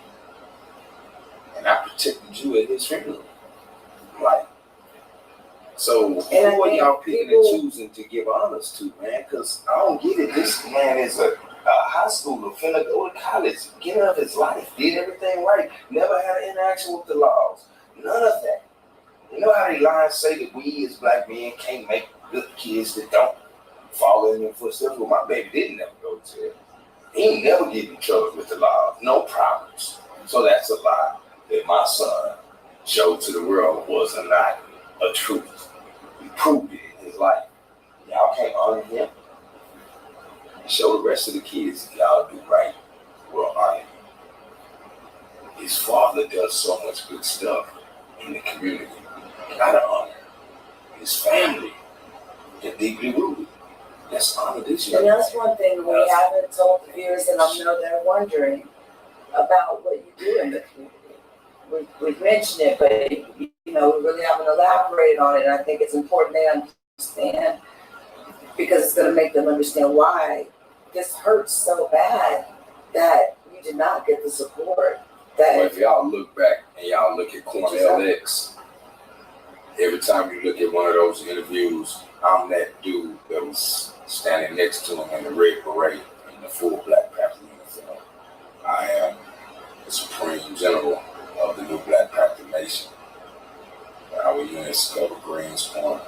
and I protected you at his funeral. I'm like, so who are y'all picking and choosing to give honors to, man? Because I don't get it. This man is a high schooler, finna go to college, get out of his life, did everything right, never had an interaction with the laws. None of that. You know how they lie and say that we as black men can't make good kids that don't follow in their footsteps? Well, my baby didn't never go to jail. He ain't never get in trouble with the law. No problems. So that's a lie that my son showed to the world was not a truth. He proved it in his life. Y'all can't honor him. Show the rest of the kids if y'all do right. We'll honor him. His father does so much good stuff in the community. Gotta honor his family. They're deeply rooted. Let's honor this young man. And that's one thing we haven't told the viewers, and I know they're wondering about what you do in the community. We've mentioned it, but you we really haven't elaborated on it. And I think it's important they understand, because it's going to make them understand why this hurts so bad that you did not get the support. Well, if y'all look back and y'all look at Quanell X, every time you look at one of those interviews, I'm that dude that was standing next to him in the red beret in the full Black Panther uniform. I am the Supreme General of the new Black Panther Nation. Our units cover Greenspoint,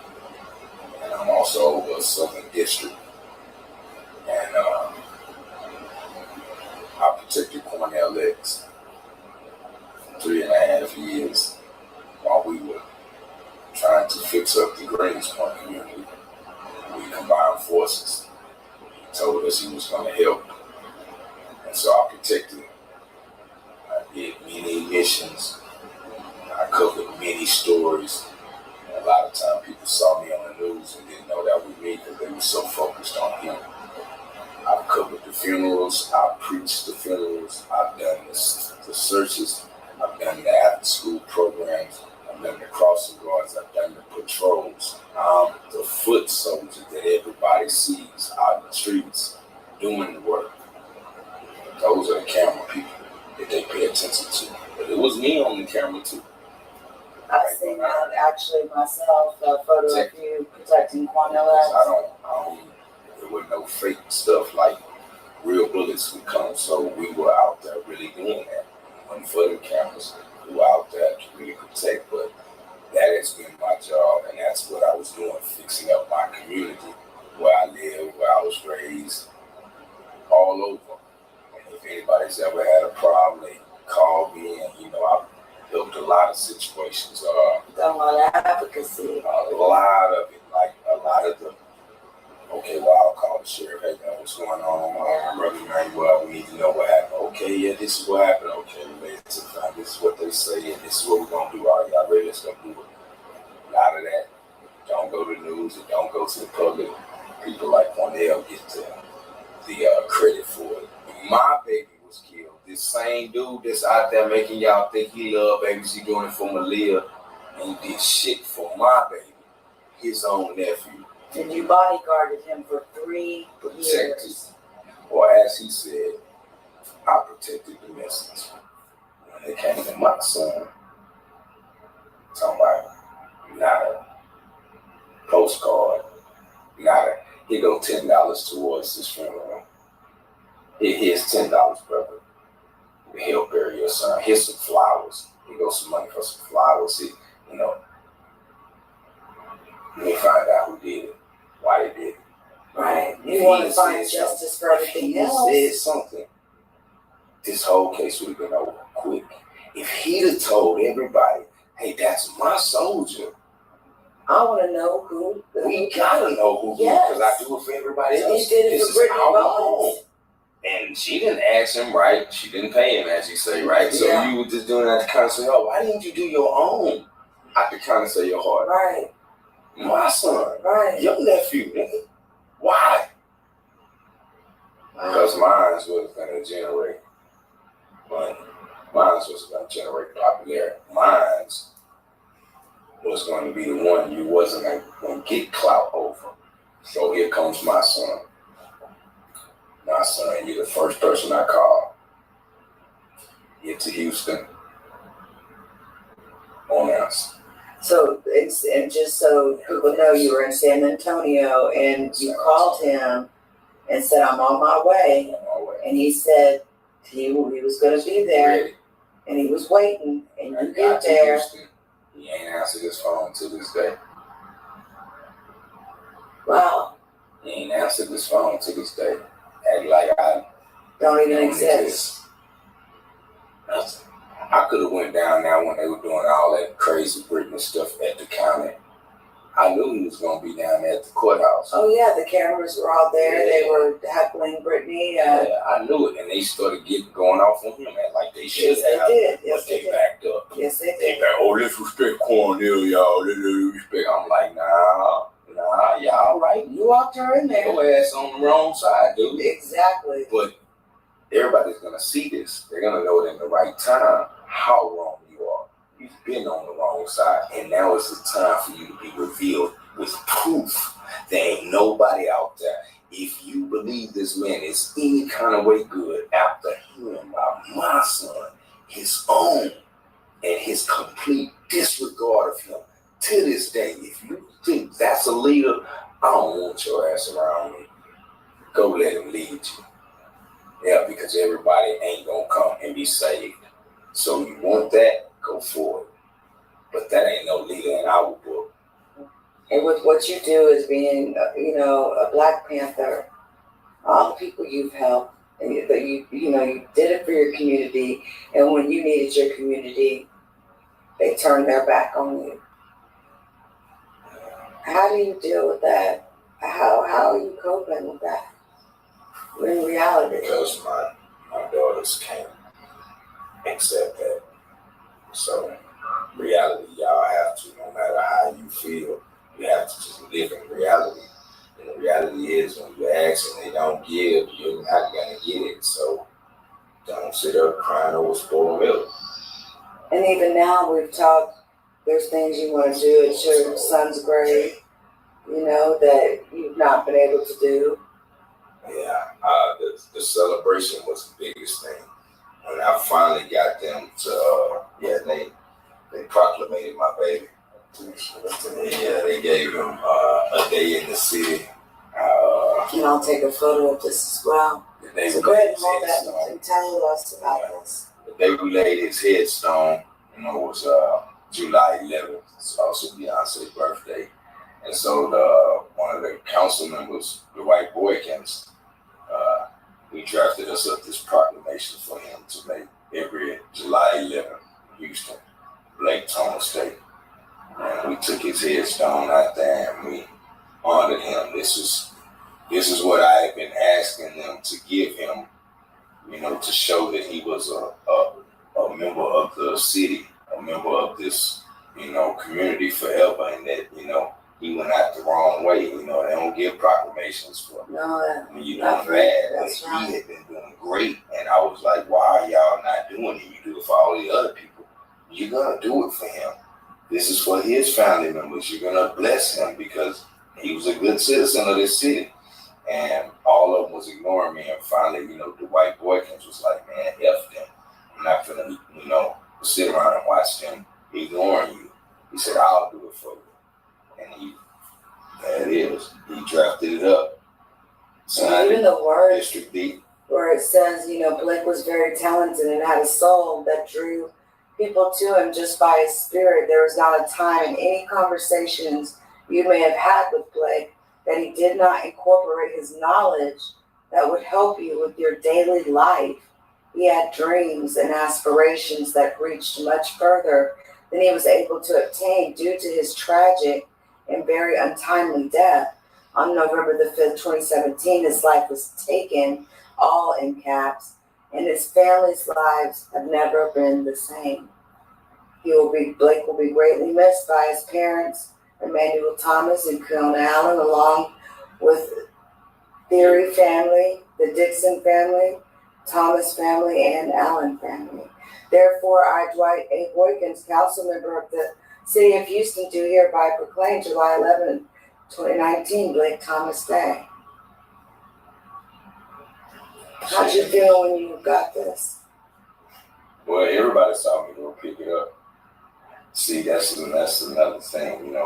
and I'm also over a Southern District. And I protected Quanell X for 3.5 years while we were trying to fix up the Greenspoint community. We combined forces. He told us he was going to help. And so I protected him. I did many missions. I covered many stories. And a lot of times people saw me on the news and didn't know that was me because they were so focused on him. I've covered the funerals. I've preached the funerals. I've done the searches. I've done the after-school programs. I've done the crossing guards. I've done the patrols. I'm the foot soldier that everybody sees out in the streets doing the work. Those are the camera people that they pay attention to. But it was me on the camera too. I've seen that actually myself, a photo of you protecting Quanell X. There was no fake stuff like real bullets would come. So we were out there really doing that. And for the cameras, we were out there to really protect. But that has been my job, and that's what I was doing, fixing up my community, where I live, where I was raised, all over. And if anybody's ever had a problem, they call me, and I've helped a lot of situations. Done a lot of advocacy. A lot of it, like a lot of the, okay, well, I'll call the sheriff. Hey, man, what's going on? My brother Emmanuel, we need to know what happened. Okay, yeah, this is what happened. Okay, this is what they say, and this is what we're going to do. All right, y'all ready? Let's go do it. A lot of that. Don't go to the news and don't go to the public. People like Quanell get the credit for it. My baby was killed. This same dude that's out there making y'all think he love babies, he doing it for Maleah, and he did shit for my baby, his own nephew. And you bodyguarded him for 3 years. Or as he said, I protected the message. When it came to my son, talking about not a postcard, here go $10 towards this funeral. Here's $10, brother. We help bury your son. Here's some flowers. Here goes some money for some flowers. Let me find out who did it, why they did it. Right. You want to find justice for everything else. If he said something, this whole case would have been over quick. If he'd have told everybody, hey, that's my soldier. I want to know who. We gotta know who, because I do it for everybody else. He did it for Brittany Bowles. And she didn't ask him right. She didn't pay him, as you say, right? So you were just doing that to kind of say, oh, why didn't you do your own? I could kind of say your heart. Right. My son. Right. Your nephew, nigga. Why? Because mine was going to generate money. Mine was going to generate popularity. Mine was going to be the one you wasn't going to get clout over. So here comes my son. My son, you're the first person I call. Get to Houston. On us. So, and just so people know, you were in San Antonio and you called him and said, I'm on my way. And he said he was going to be there. Ready. And he was waiting. And you get there. Houston. He ain't answered his phone to this day. Wow. He ain't answered his phone to this day. Act like I don't even exist. Nothing. I could have went down there when they were doing all that crazy Britney stuff at the county. I knew he was going to be down there at the courthouse. Oh, yeah, the cameras were all there. Yeah. They were heckling Britney. Yeah, I knew it. And they started going off on him like they should have. Did. But they backed up. Yes, they did. They backed, oh, let's respect Quanell, y'all. Let's respect. I'm like, nah, y'all right. You walked her in there. Your ass on the wrong side, dude. Exactly. But everybody's going to see this. They're going to know it in the right time how wrong you are. You've been on the wrong side, and now is the time for you to be revealed with proof. There ain't nobody out there. If you believe this man is any kind of way good, after hearing about my son, his own, and his complete disregard of him to this day, if you think that's a leader, I don't want your ass around me. Go let him lead you. Yeah, because everybody ain't gonna come and be saved. So you want that, go for it. But that ain't no leader in our book. And with what you do as being, a Black Panther, all the people you've helped, and you did it for your community, and when you needed your community, they turned their back on you. How do you deal with that? How are you coping with that in reality? Because my daughters can't accept that. So reality, y'all have to, no matter how you feel, you have to just live in reality. And the reality is, when you ask and they don't give, you're not gonna get it. So don't sit up crying over spoiled milk. And even now we've talked, there's things you want to do at your son's grave, that you've not been able to do. Yeah, the celebration was the biggest thing. When I finally got them to, they proclamated my baby. Yeah, they gave him a day in the city. And I'll take a photo of this as well. So go ahead and hold that and tell us about this. The day we laid his headstone, was July 11th. It's also Beyonce's birthday. And so one of the council members, the white boykins, we drafted us up this proclamation for him to make every July 11th in Houston, Black Thomas Day. And we took his headstone out there and we honored him. This is what I have been asking them to give him, to show that he was a member of the city, a member of this, community forever, and that, he went out the wrong way. They don't give proclamations for when you're doing bad. But right. He had been doing great, and I was like, why are y'all not doing it? You do it for all the other people. You're gonna do it for him. This is for his family members. You're gonna bless him because he was a good citizen of this city. And all of them was ignoring me. And finally, the white boykins was like, man, F them. I'm not gonna, sit around and watch them ignoring you. He said, I'll do it for you. And there it is. He drafted it up. And even the words District D, where it says, Blake was very talented and had a soul that drew people to him just by his spirit. There was not a time in any conversations you may have had with Blake that he did not incorporate his knowledge that would help you with your daily life. He had dreams and aspirations that reached much further than he was able to obtain due to his tragic and very untimely death. On November the 5th, 2017, his life was taken, all in caps, and his family's lives have never been the same. Blake will be greatly missed by his parents, Emmanuel Thomas and Quanell, along with Theory family, the Dixon family, Thomas family, and Allen family. Therefore, I, Dwight A. Boykins, council member of the City of Houston, do hereby proclaim July 11, 2019, Black Thomas Day. How'd you feel when you got this? Well, everybody saw me go pick it up. See, that's another thing,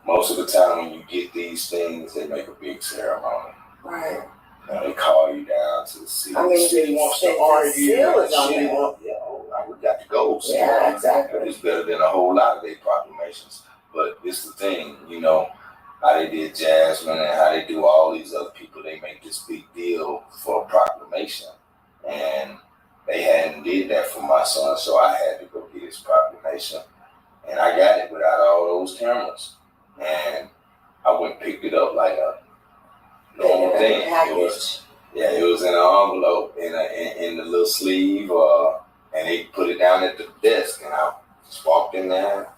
Most of the time when you get these things, they make a big ceremony. Right. They call you down to the city. I mean, the city wants to argue. We got the goals. Yeah, exactly. It's better than a whole lot of their proclamations. But it's the thing, how they did Jasmine and how they do all these other people. They make this big deal for a proclamation. And they hadn't did that for my son, so I had to go get his proclamation. And I got it without all those cameras. And I went and picked it up like a normal thing. It was in an envelope in the little sleeve, and they put it down at the desk, and I just walked in there.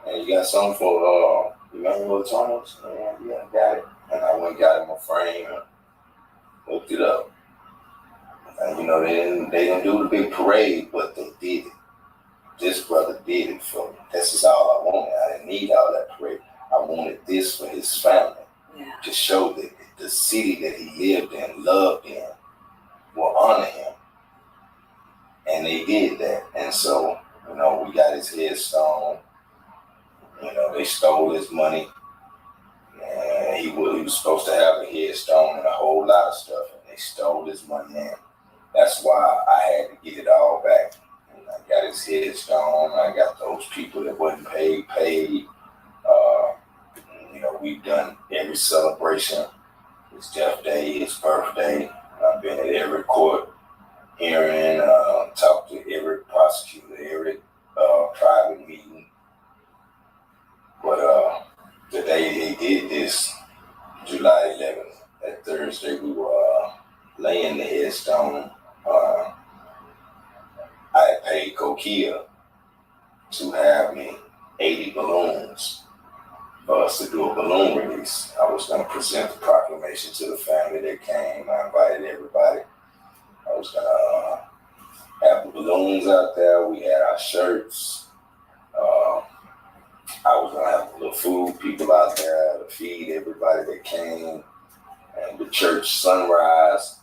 And you got something for Emmanual Thomas? Yeah, got it. And I went and got him a frame and hooked it up. And they didn't do the big parade, but they did it. this brother did it for me. This is all I wanted. I didn't need all that parade. I wanted this for his family. Yeah. To show that the city that he lived in, loved in, will honor him. And they did that. And so, you know, we got his headstone. You know, they stole his money. And he was supposed to have a headstone and a whole lot of stuff. And they stole his money. And that's why I had to get it all back. And I got his headstone. I got those people that wasn't paid. You know, we've done every celebration. It's Jeff Day, his birthday. I've been at every court hearing, talked to every prosecutor, every private meeting. But the day they did this, July 11th, that Thursday, we were laying the headstone. I had paid Kokia to have me 80 balloons for us to do a balloon release. I was going to present the proclamation to the family that came. I invited everybody. I was going to have the balloons out there. We had our shirts. I was going to have a little food, people out there to feed everybody that came. And the church Sunrise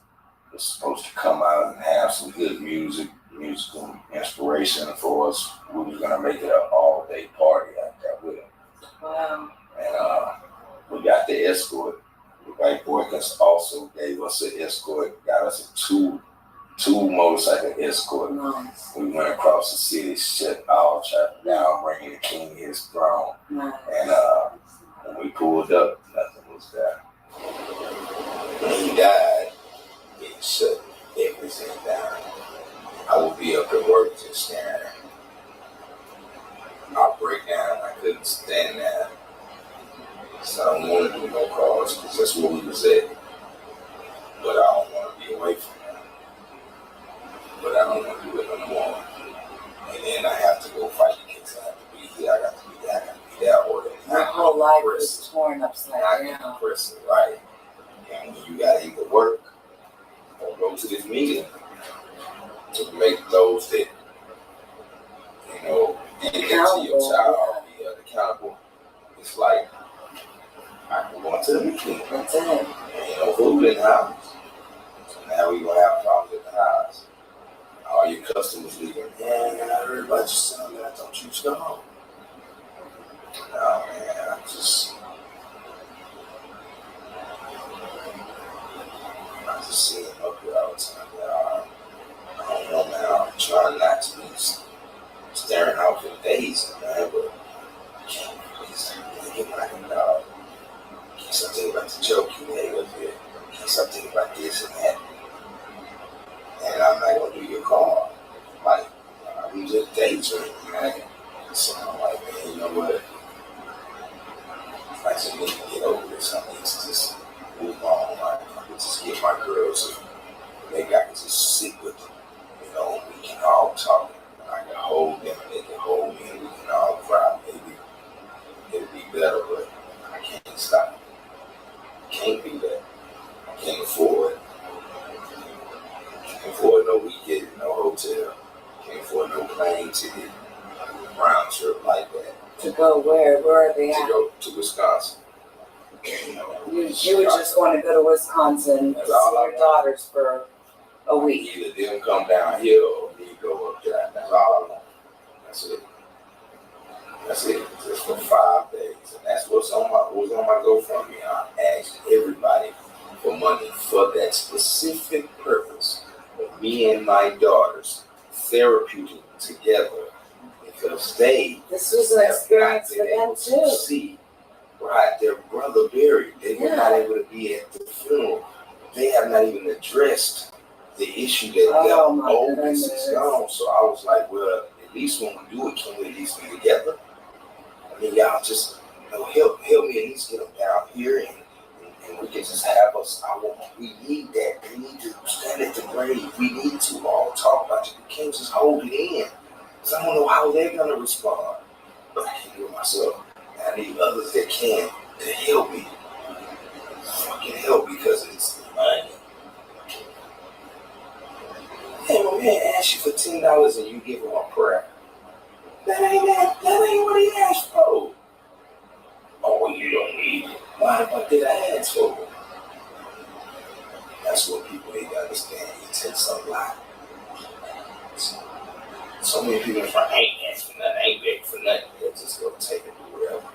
was supposed to come out and have some good musical inspiration for us. We was going to make it an all-day party out there with them. Wow. And we got the escort. The white boys also gave us an escort, got us a two motorcycle escort. Nice. We went across the city, shut all traffic down, bringing the king his throne. Nice. And when we pulled up, nothing was there. When he died, it shut everything down. I would be up at work just staring. I'll break down. I couldn't stand that. So I don't want to do no calls because that's where we was at. But I don't want to be away from that. But I don't want to do it no more. And then I have to go fight the case. I have to be here. I got to be there. I got to be there. Or your whole life was torn upside down. Compressing, right? And when you got to either work or go to this meeting to make those that, you know, did that to your child, be accountable. It's like, I'm going to the meeting. That's it. Ain't no food in the house. So now we going to have problems at the house. All your customers leaving, man, I heard about your son, man, I thought you was come home. No, man, I just see him up here all the time. I don't know, man, I'm trying not to be staring out for days, man, but I can't think about him, dog. Can't stop thinking about the joke you made up here. Can't stop thinking about this and that. And I'm not gonna do your call. Like, we just daydreaming, man. So I'm like, man, you know what? I just need to get over this. I need to just move on. I can just get my girls and maybe I can just sit with them. You know, we can all talk. I can hold them and they can hold me and we can all cry. Maybe it'll be better, but I can't stop. Can't do that. I can't afford it. Can't afford no weekend, no hotel. Can't afford no plane ticket, round trip like that. To go where? Where are they at? To go to Wisconsin. You were just going to go to Wisconsin to see your daughters for a week. Either them come down here or me go up there. That's all I want. That's it. That's it. Just for 5 days. And that's what's on my GoFundMe. I asked everybody for money for that specific purpose of me and my daughters therapeutic together because this was an experience for them too. See, right, their brother buried. They were not able to be at the funeral. They have not even addressed the issue that their oldest is gone. So I was like, well, at least when we do it, can we at least be together? I mean, y'all just help me at least get them down here and we can just have us. We need that. We need to stand at the grave. We need to all talk about it. We can't just hold it in. Because I don't know how they're going to respond. But I can't do it myself. And I need others that can to help me. Fucking help because it's money. Hey, my man asked you for $10 and you give him a prayer. That ain't what he asked for. Oh, well, you don't need it. Why the fuck did I ask for it? That's what people need to understand. It takes a lot. So many people are like, I ain't asking for nothing, I ain't begging for nothing. They'll just go take it or whatever.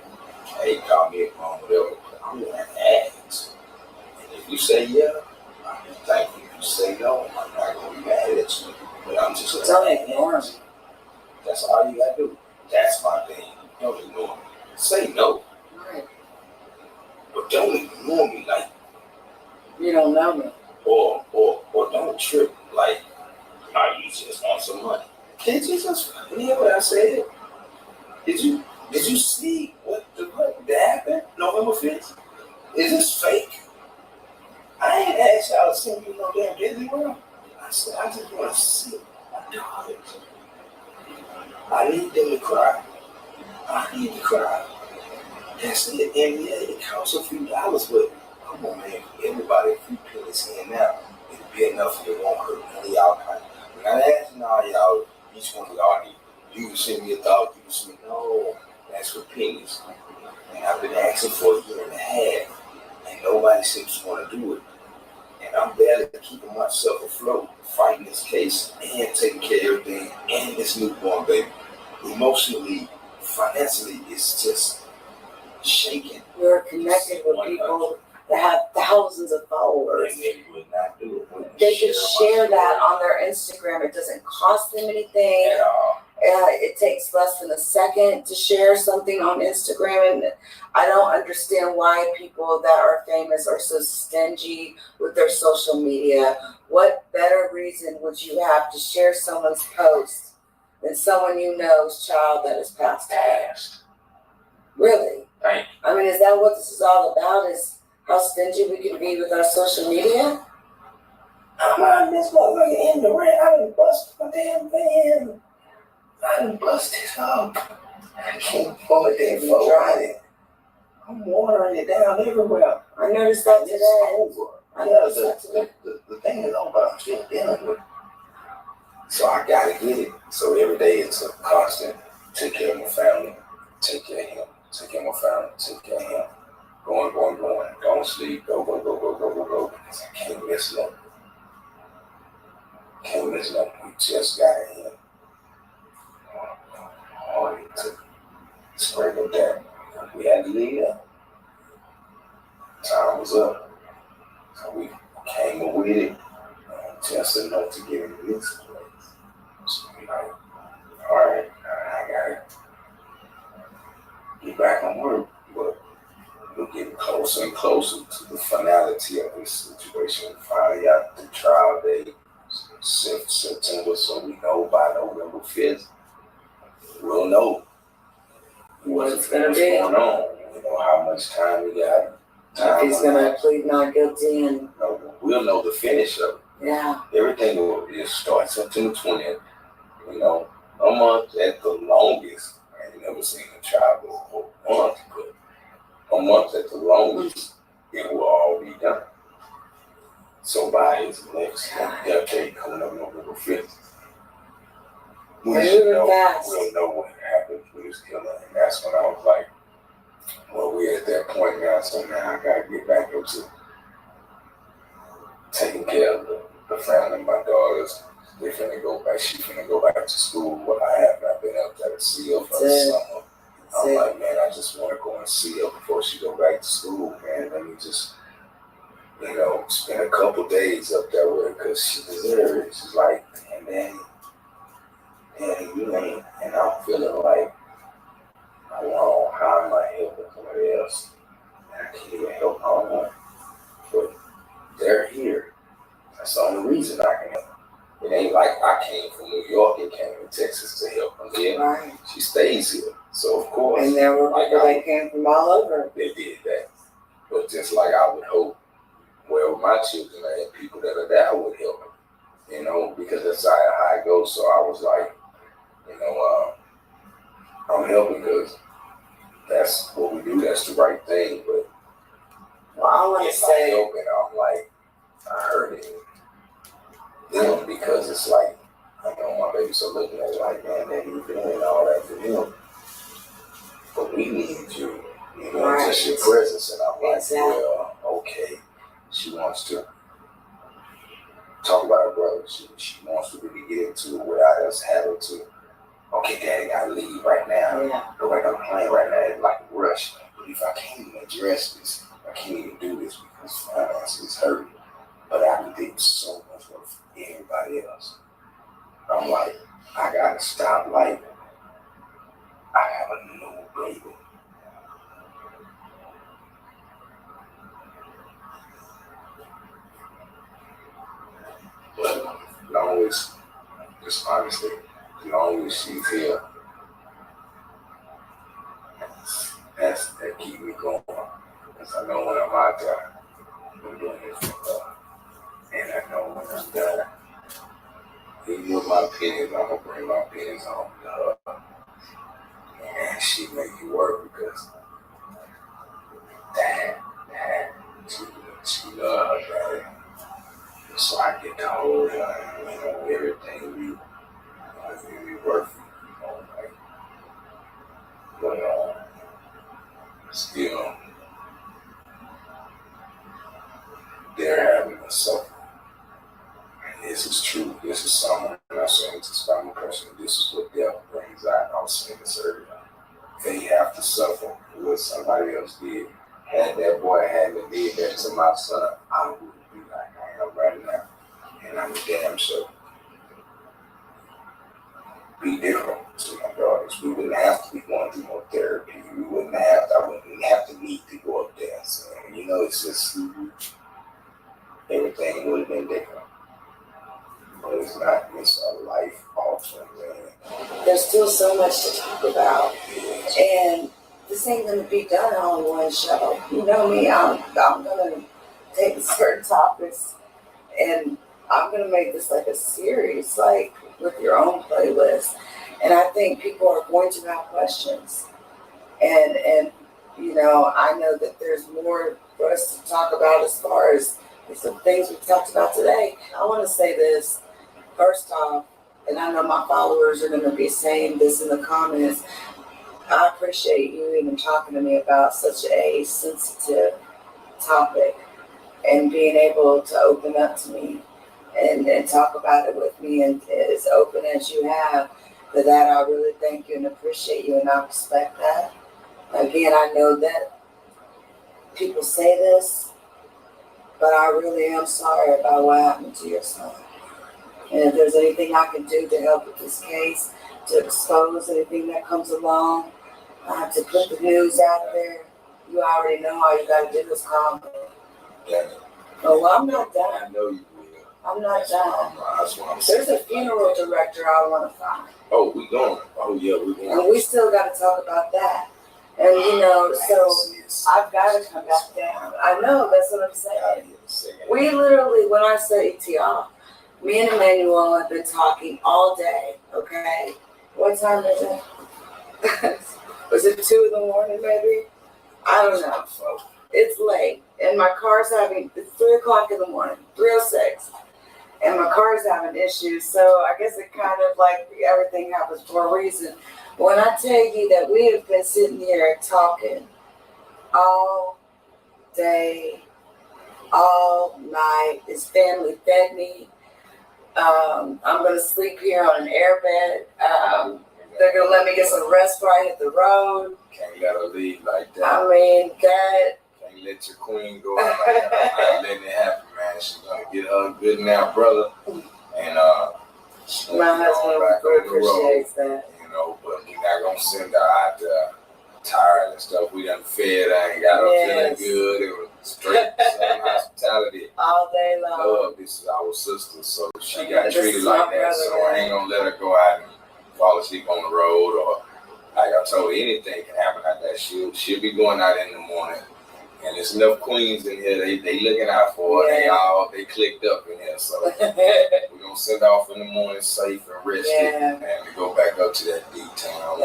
Hey, call me a phone, whatever. I'm going to ask. And if you say yeah, I'll be thankful. If you say no, I'm not going to be mad at you. But I'm just Don't ignore me. That's all you got to do. That's my thing. Don't ignore me. Say no. Right. But don't ignore me like you don't know me. Or don't trip like, oh, you just want some money. Can't you just hear what I said? Did you see what happened November 5th? Is this fake? I ain't asked y'all to send me no damn Disney World. I said I just want to see my daughters. I need them to cry. I need to cry. That's it. And yeah, it costs a few dollars, but come on, man. Everybody, if you put this in now, it'll be enough for it won't hurt none of y'all. We're not asking all y'all, each one of y'all, you can send me $1,000, you can send me, no, that's for pennies. And I've been asking for a year and a half, and nobody seems to want to do it. And I'm barely keeping myself afloat, fighting this case and taking care of everything, and this newborn baby. Emotionally, financially, it's just shaking. You're connected with people that have thousands of followers. And they would not do it. They could share that on their Instagram. It doesn't cost them anything. At all. It takes less than a second to share something on Instagram. And I don't understand why people that are famous are so stingy with their social media. What better reason would you have to share someone's post than someone you know's child that has passed away? Really? Right. I mean, is that what this is all about? Is how stingy we can be with our social media? I'm on this motherfucker in the rain. I done bust my damn van. I done bust it up. I can't pull it there for driving. I'm watering it down everywhere. I noticed that today. It's over. I noticed that today. The thing is over. I'm still dealing with it. So I gotta get it. So every day it's a constant. Take care of my family. Take care of him. Take care of my family. Take care of him. Going. Don't sleep. Go. Because I can't miss nothing. We just got it in. To scrape up that. We had to leave that. Time was up. So we came up with it. Just enough to get into this place. So we like, alright, I gotta get back on work. But we're getting closer and closer to the finality of this situation. Finally got the trial date, September, so we know by November 5th. We'll know what's going on. We know how much time we got. If he's gonna plead not guilty and we'll know the finish of it. yeah. Everything will start September 20th. You know, a month at the longest. I ain't never seen a trial go a month, but a month at the longest, it will all be done. So by his next decade coming up November 5th. We'll know what happened with his killing. And that's when I was like, well, we're at that point now, so now I gotta get back into taking care of the family, my daughters. They're finna go back, she's finna go back to school. Well, I have not been up there to see her for the summer. I'm like, man, I just wanna go and see her before she go back to school, man. Let me just, spend a couple days up there with her, because she deserves it. She's like, man, you ain't, and I'm feeling like, alone, how am I helping somebody else? I can't even help my own. But they're here. That's the only reason I can help. It ain't like I came from New York and came to Texas to help them here. Right. She stays here. So, of course. And there were people that came from all over. They did that. But just like I would hope, well, my children, I had people that are there would help them. Because that's how it goes. So I was like, I'm helping because that's what we do. That's the right thing. But I want to say, helping, I'm like, I hurt it. Them because it's like I know my baby so looking at it like, man, that you doing all that for him. But we need you, you know, Right. just your presence. And I'm like, Exactly. well, okay. She wants to talk about her brother. She wants to really get into it without us having to, okay, Daddy, gotta leave right now. Yeah. Go back on the plane right now. It's like a rush. But if I can't even address this, I can't even do this because finances hurt. But I can do so much work for everybody else. I'm like, I gotta stop. Like, I have a new baby. But as long as, just honestly, as long as she's here, that keep me going. Because I know when I'm out there, I'm doing this for her. And I know when I'm done, even with my pennies, I'm gonna bring my pennies home to her. And she make it work because Dad, she love her daddy. So I get to hold her, you know, everything we work for, you know, like, but still, they're having a suffer. And this is true. This is something, and I'm saying to spinal person, this is what death brings out. I was saying this earlier. They have to suffer what somebody else did. Had that boy hadn't did that to my son, I wouldn't be like I am right now. And I'm damn sure be different to my daughters. We wouldn't have to be going through more therapy. I wouldn't have to need to go up there. So, you know, it's just everything would have been different. But it's not, it's a life altering thing. There's still so much to talk about. And this ain't gonna be done all in one show. You know me, I'm gonna take certain topics and I'm gonna make this like a series, like with your own playlist. And I think people are going to have questions. And you know, I know that there's more for us to talk about as far as some things we talked about today. I want to say this first off, and I know my followers are going to be saying this in the comments. I appreciate you even talking to me about such a sensitive topic and being able to open up to me and talk about it with me and as open as you have. For that, I really thank you and appreciate you, and I respect that. Again, I know that people say this, but I really am sorry about what happened to your son. And if there's anything I can do to help with this case, to expose anything that comes along, to put the news out there, you already know all you got to do is call me. Yeah. Oh, well, I'm not done. I know you will. I'm not done. That's what I'm There's saying. a funeral director I want to find. Oh, we going. Oh, yeah, we going. And we still got to talk about that. And, you know, so I've got to come back down. I know, that's what I'm saying. We literally, when I say to y'all, me and Emmanuel have been talking all day, okay? What time is it? Was it 2 a.m, maybe? I don't know. It's late. And my car's it's 3 o'clock in the morning, 3:06. And my car's having issues. So I guess it kind of like everything happens for a reason. When I tell you that we have been sitting here talking all day, all night, this family fed me. I'm going to sleep here on an airbed. They're going to let me get some rest before I hit the road. Can't let her leave like that. I mean, that. Can't let your queen go out like that. I'm not letting it happen, man. She's going to get her good now, brother. And my husband appreciates that. You know, but we're not going to send her out there tired and stuff. We done fed her and got her feeling good. It was straight Southern hospitality. All day long. Love, this is our sister, so she got treated like that. So I ain't going to let her go out and fall asleep on the road, or like I told her, anything can happen like that. She'll be going out in the morning, and there's enough queens in here. They looking out for her. Yeah. They clicked up in here, so we're gonna send off in the morning safe and rested, and we go back up to that D-town.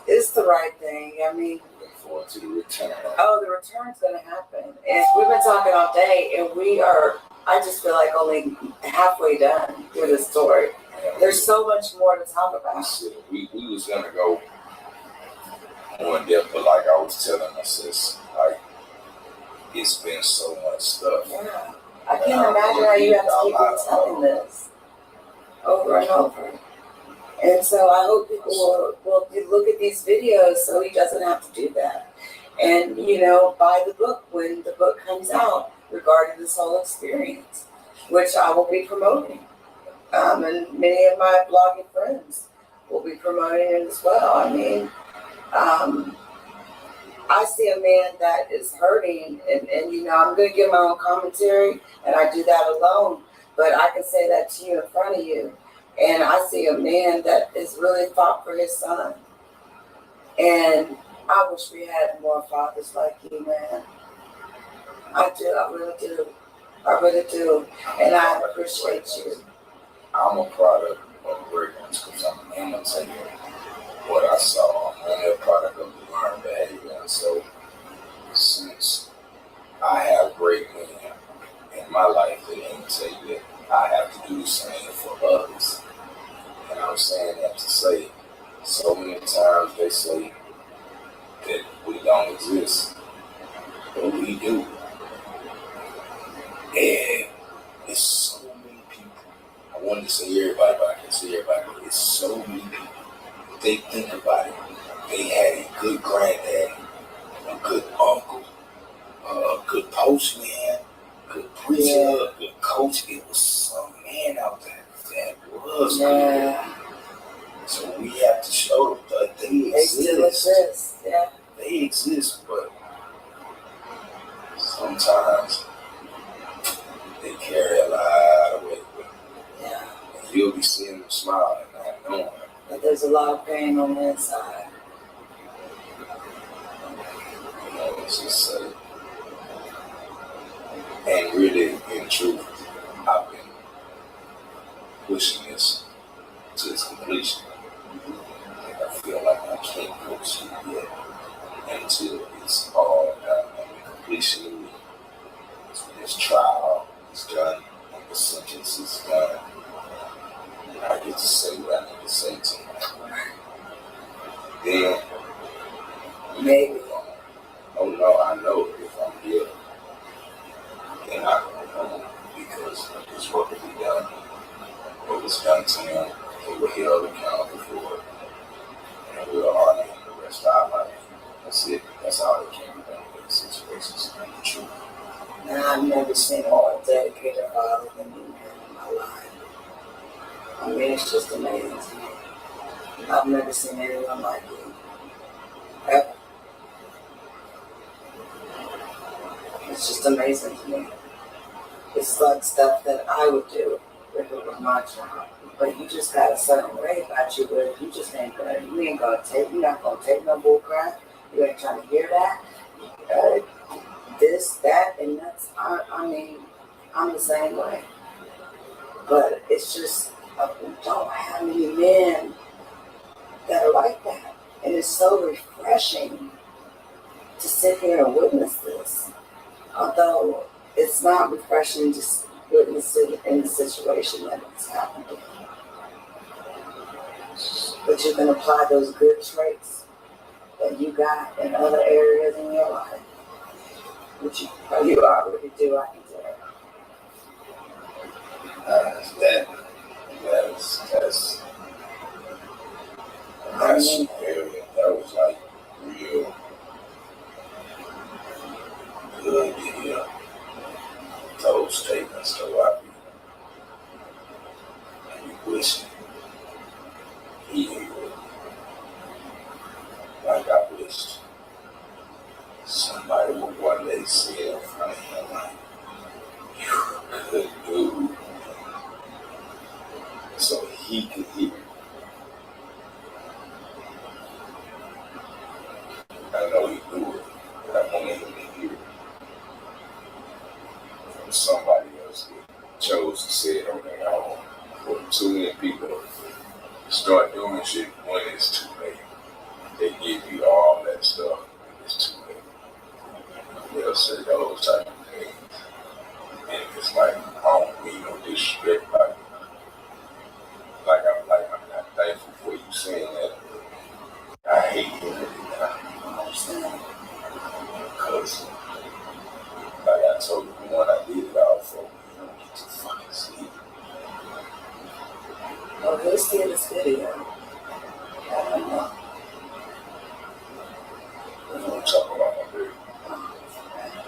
It's the right thing. I mean, look forward to the return. Oh, the return's gonna happen, and we've been talking all day, and we are. I just feel like only halfway done with the story. There's so much more to talk about. We was gonna go more in depth, but like I was telling my sis, like it's been so much stuff. Yeah. I can't imagine how you have to keep on telling this over and over. And so I hope people will look at these videos so he doesn't have to do that. And, buy the book when the book comes out regarding this whole experience, which I will be promoting. And many of my blogging friends will be promoting it as well. I mean, I see a man that is hurting, and I'm going to give my own commentary, and I do that alone, but I can say that to you in front of you. And I see a man that is really fought for his son. And I wish we had more fathers like you, man. I do, I really do. I really do. And I appreciate you. I'm a product of greatness because I'm imitating what I saw. I'm a product of the learned behavior. And so since I have great men in my life that imitate it, I have to do the same for others. And I'm saying that to say, so many times they say that we don't exist, but we do. And it's so many people. I wanted to say everybody, but I can't say everybody. But it's so many people. They think about it. They had a good granddaddy, a good uncle, a good postman, good preacher, a good coach. It was some man out there that was good. So we have to show them that they still exist. Yeah. They exist, but sometimes they carry a lot of weight with them. Yeah. And you'll be seeing them smiling, not knowing. But there's a lot of pain on the inside. It's just and really, in truth, I've been pushing this to its completion. And I feel like I can't push it yet until it's all done and the completion of it. This trial is done and the sentence is done. And I get to say what I need to say tonight. Then, maybe. Oh no, I know if I'm here, then I can go home because there's work to be done. What was done to him, he will be held accountable for it. And we'll honor him the rest of our life. That's it. That's how it can be done in these situations. And the truth. And I've never seen a more dedicated father than you have in my life. I mean, it's just amazing to me. I've never seen anyone like you. Ever. It's just amazing to me. It's like stuff that I would do if it was my child. But you just got a certain way about you where you just ain't gonna, you're not gonna take no bull crap. You ain't trying to hear that. This, that, and that's, I mean, I'm the same way. But it's just, we don't have many men that are like that. And it's so refreshing to sit here and witness this. Although it's not refreshing to witness it in the situation that it's happening. But you can apply those good traits that you got in other areas in your life. Which you already do, I can tell. That's area that was like real good to hear those statements. So I be wishing he would, like I wished somebody would one day say it in front of him like, you're a good dude. So he could hear. I know he knew it, but I wanted him to hear it from somebody else that chose to say it on their own. But too many people start doing shit when it's too late. They give you all that stuff when it's too late. They'll say those type of things. And it's like, I don't mean no disrespect. Like because, like I told you, the one I did it all for, you don't get to fucking sleep. Oh, who's seeing this video? I don't know. That's what I'm talking about, my baby.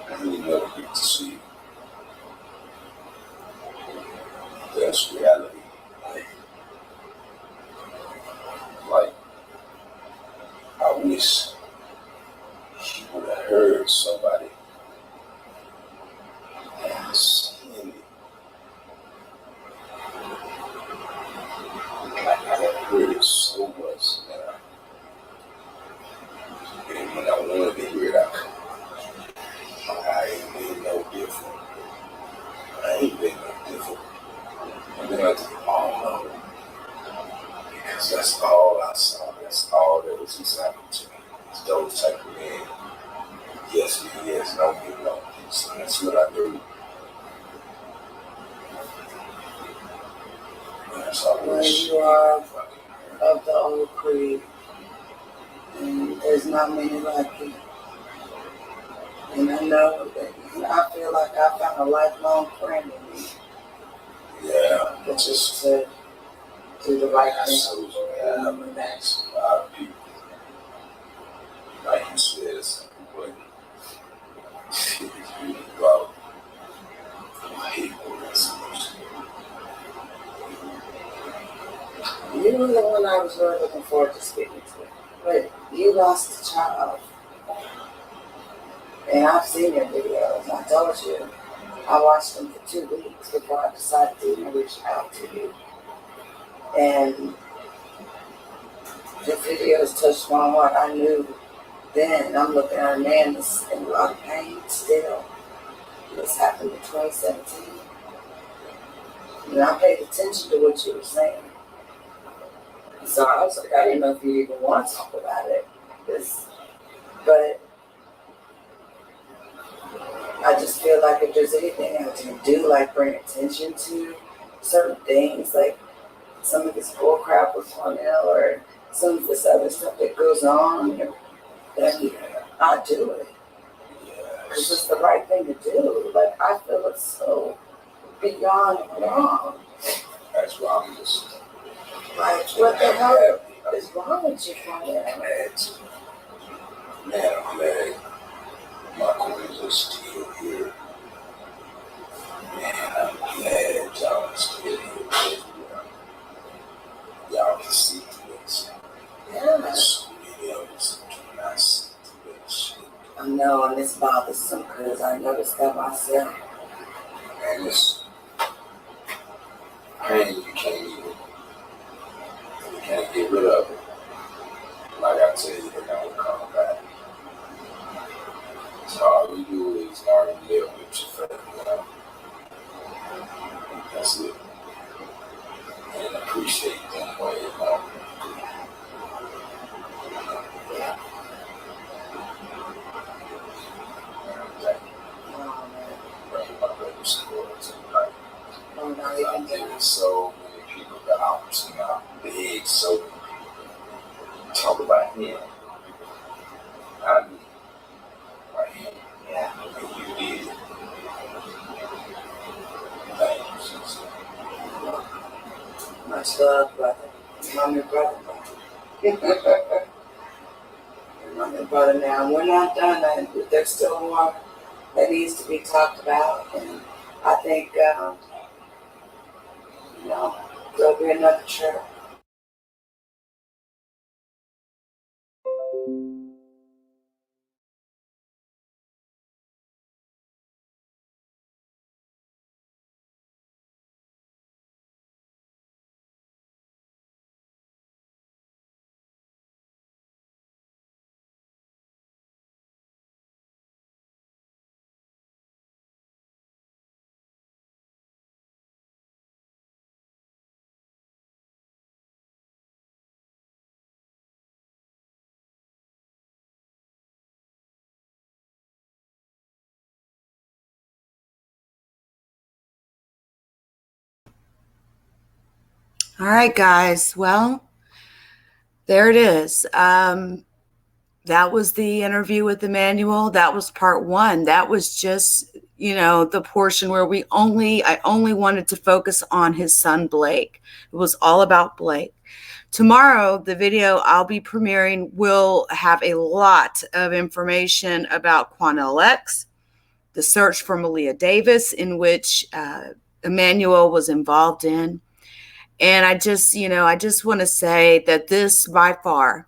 I really never get to see it. That's reality. Like, I wish you would have heard somebody and seen it. Like, I have heard it so much now. And when I wanted to hear it, I ain't been no different. I ain't been no different. And then I just, oh no. Because that's all I saw. That's all that was example to me. It's those type of men. Yes, me, yes, no, me, no. So that's what I do. That's all When you are of the old creed, and there's not many like you. And I know that I feel like I found a lifelong friend in you. Yeah, But just to do the right thing. Yeah, that's a lot of people. Like you said, it's but it's really about people that's supposed to. You were the one I was really looking forward to speaking to. But you lost a child. And I've seen your videos. I told you. I watched them for 2 weeks before I decided to even reach out to you. And the videos touched my heart. I knew then I'm looking at a man that's in a lot of pain still. This happened in 2017. And I paid attention to what you were saying. So I was like, I didn't know if you even want to talk about it. But I just feel like if there's anything I can do, like bring attention to certain things, like some of this bull crap with Quanell or some of this other stuff that goes on, then I do it. Because it's the right thing to do. Like, I feel it's so beyond wrong. That's why I'm just like, what the hell is wrong with you, Quanell? Man, I'm glad my queens are still here. Man, I'm glad y'all are still here. Y'all can see through this. Yeah. So many of us cannot see through that shit. I know, and it's bothersome because I noticed that myself. And it's pain you can't get rid of it. Like I tell you, they're gonna come back. So all we do is learn to live with your family. That's it. And appreciate them way, There's so many people that I'm seeing out big, so many people talk about him. I mean, right here. Yeah. And you did. Thank you, sister. Much love, brother. I'm your brother. I'm your brother now. We're not done. There's still more that needs to be talked about. And I think, there'll be another trip. All right, guys. Well, there it is. that was the interview with Emmanuel. That was part one. That was just, the portion where I only wanted to focus on his son, Blake. It was all about Blake. Tomorrow, the video I'll be premiering will have a lot of information about Quanell X, the search for Maleah Davis, in which Emmanuel was involved in. And I just want to say that this by far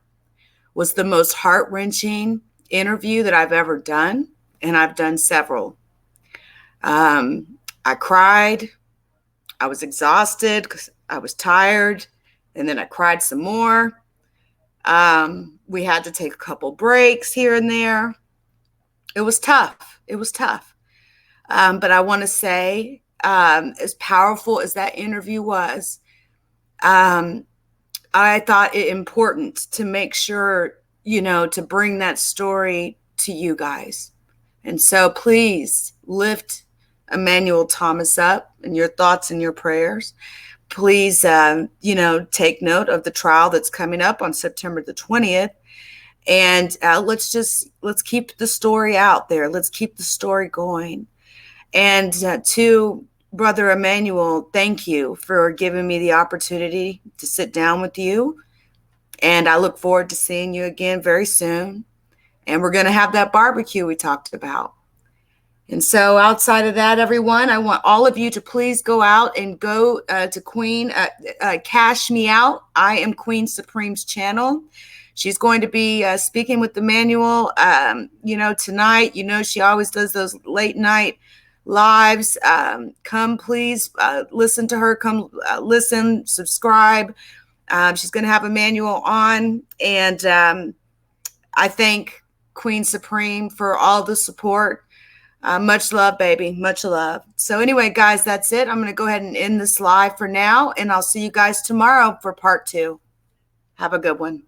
was the most heart-wrenching interview that I've ever done. And I've done several. I cried. I was exhausted because I was tired. And then I cried some more. We had to take a couple breaks here and there. It was tough. But I want to say, as powerful as that interview was, I thought it important to make sure, to bring that story to you guys. And so please lift Emmanual Thomas up in your thoughts and your prayers. Please, take note of the trial that's coming up on September the 20th. And let's keep the story out there. Let's keep the story going. And to Brother Emmanuel, thank you for giving me the opportunity to sit down with you. And I look forward to seeing you again very soon. And we're going to have that barbecue we talked about. And so outside of that, everyone, I want all of you to please go out and go to Queen, Cash Me Out. I am Queen Supreme's channel. She's going to be speaking with Emmanuel, tonight. She always does those late night lives. Come, please listen to her. Come listen, subscribe. She's going to have Emmanuel on. And I thank Queen Supreme for all the support. Much love, baby. Much love. So anyway, guys, that's it. I'm going to go ahead and end this live for now. And I'll see you guys tomorrow for part 2. Have a good one.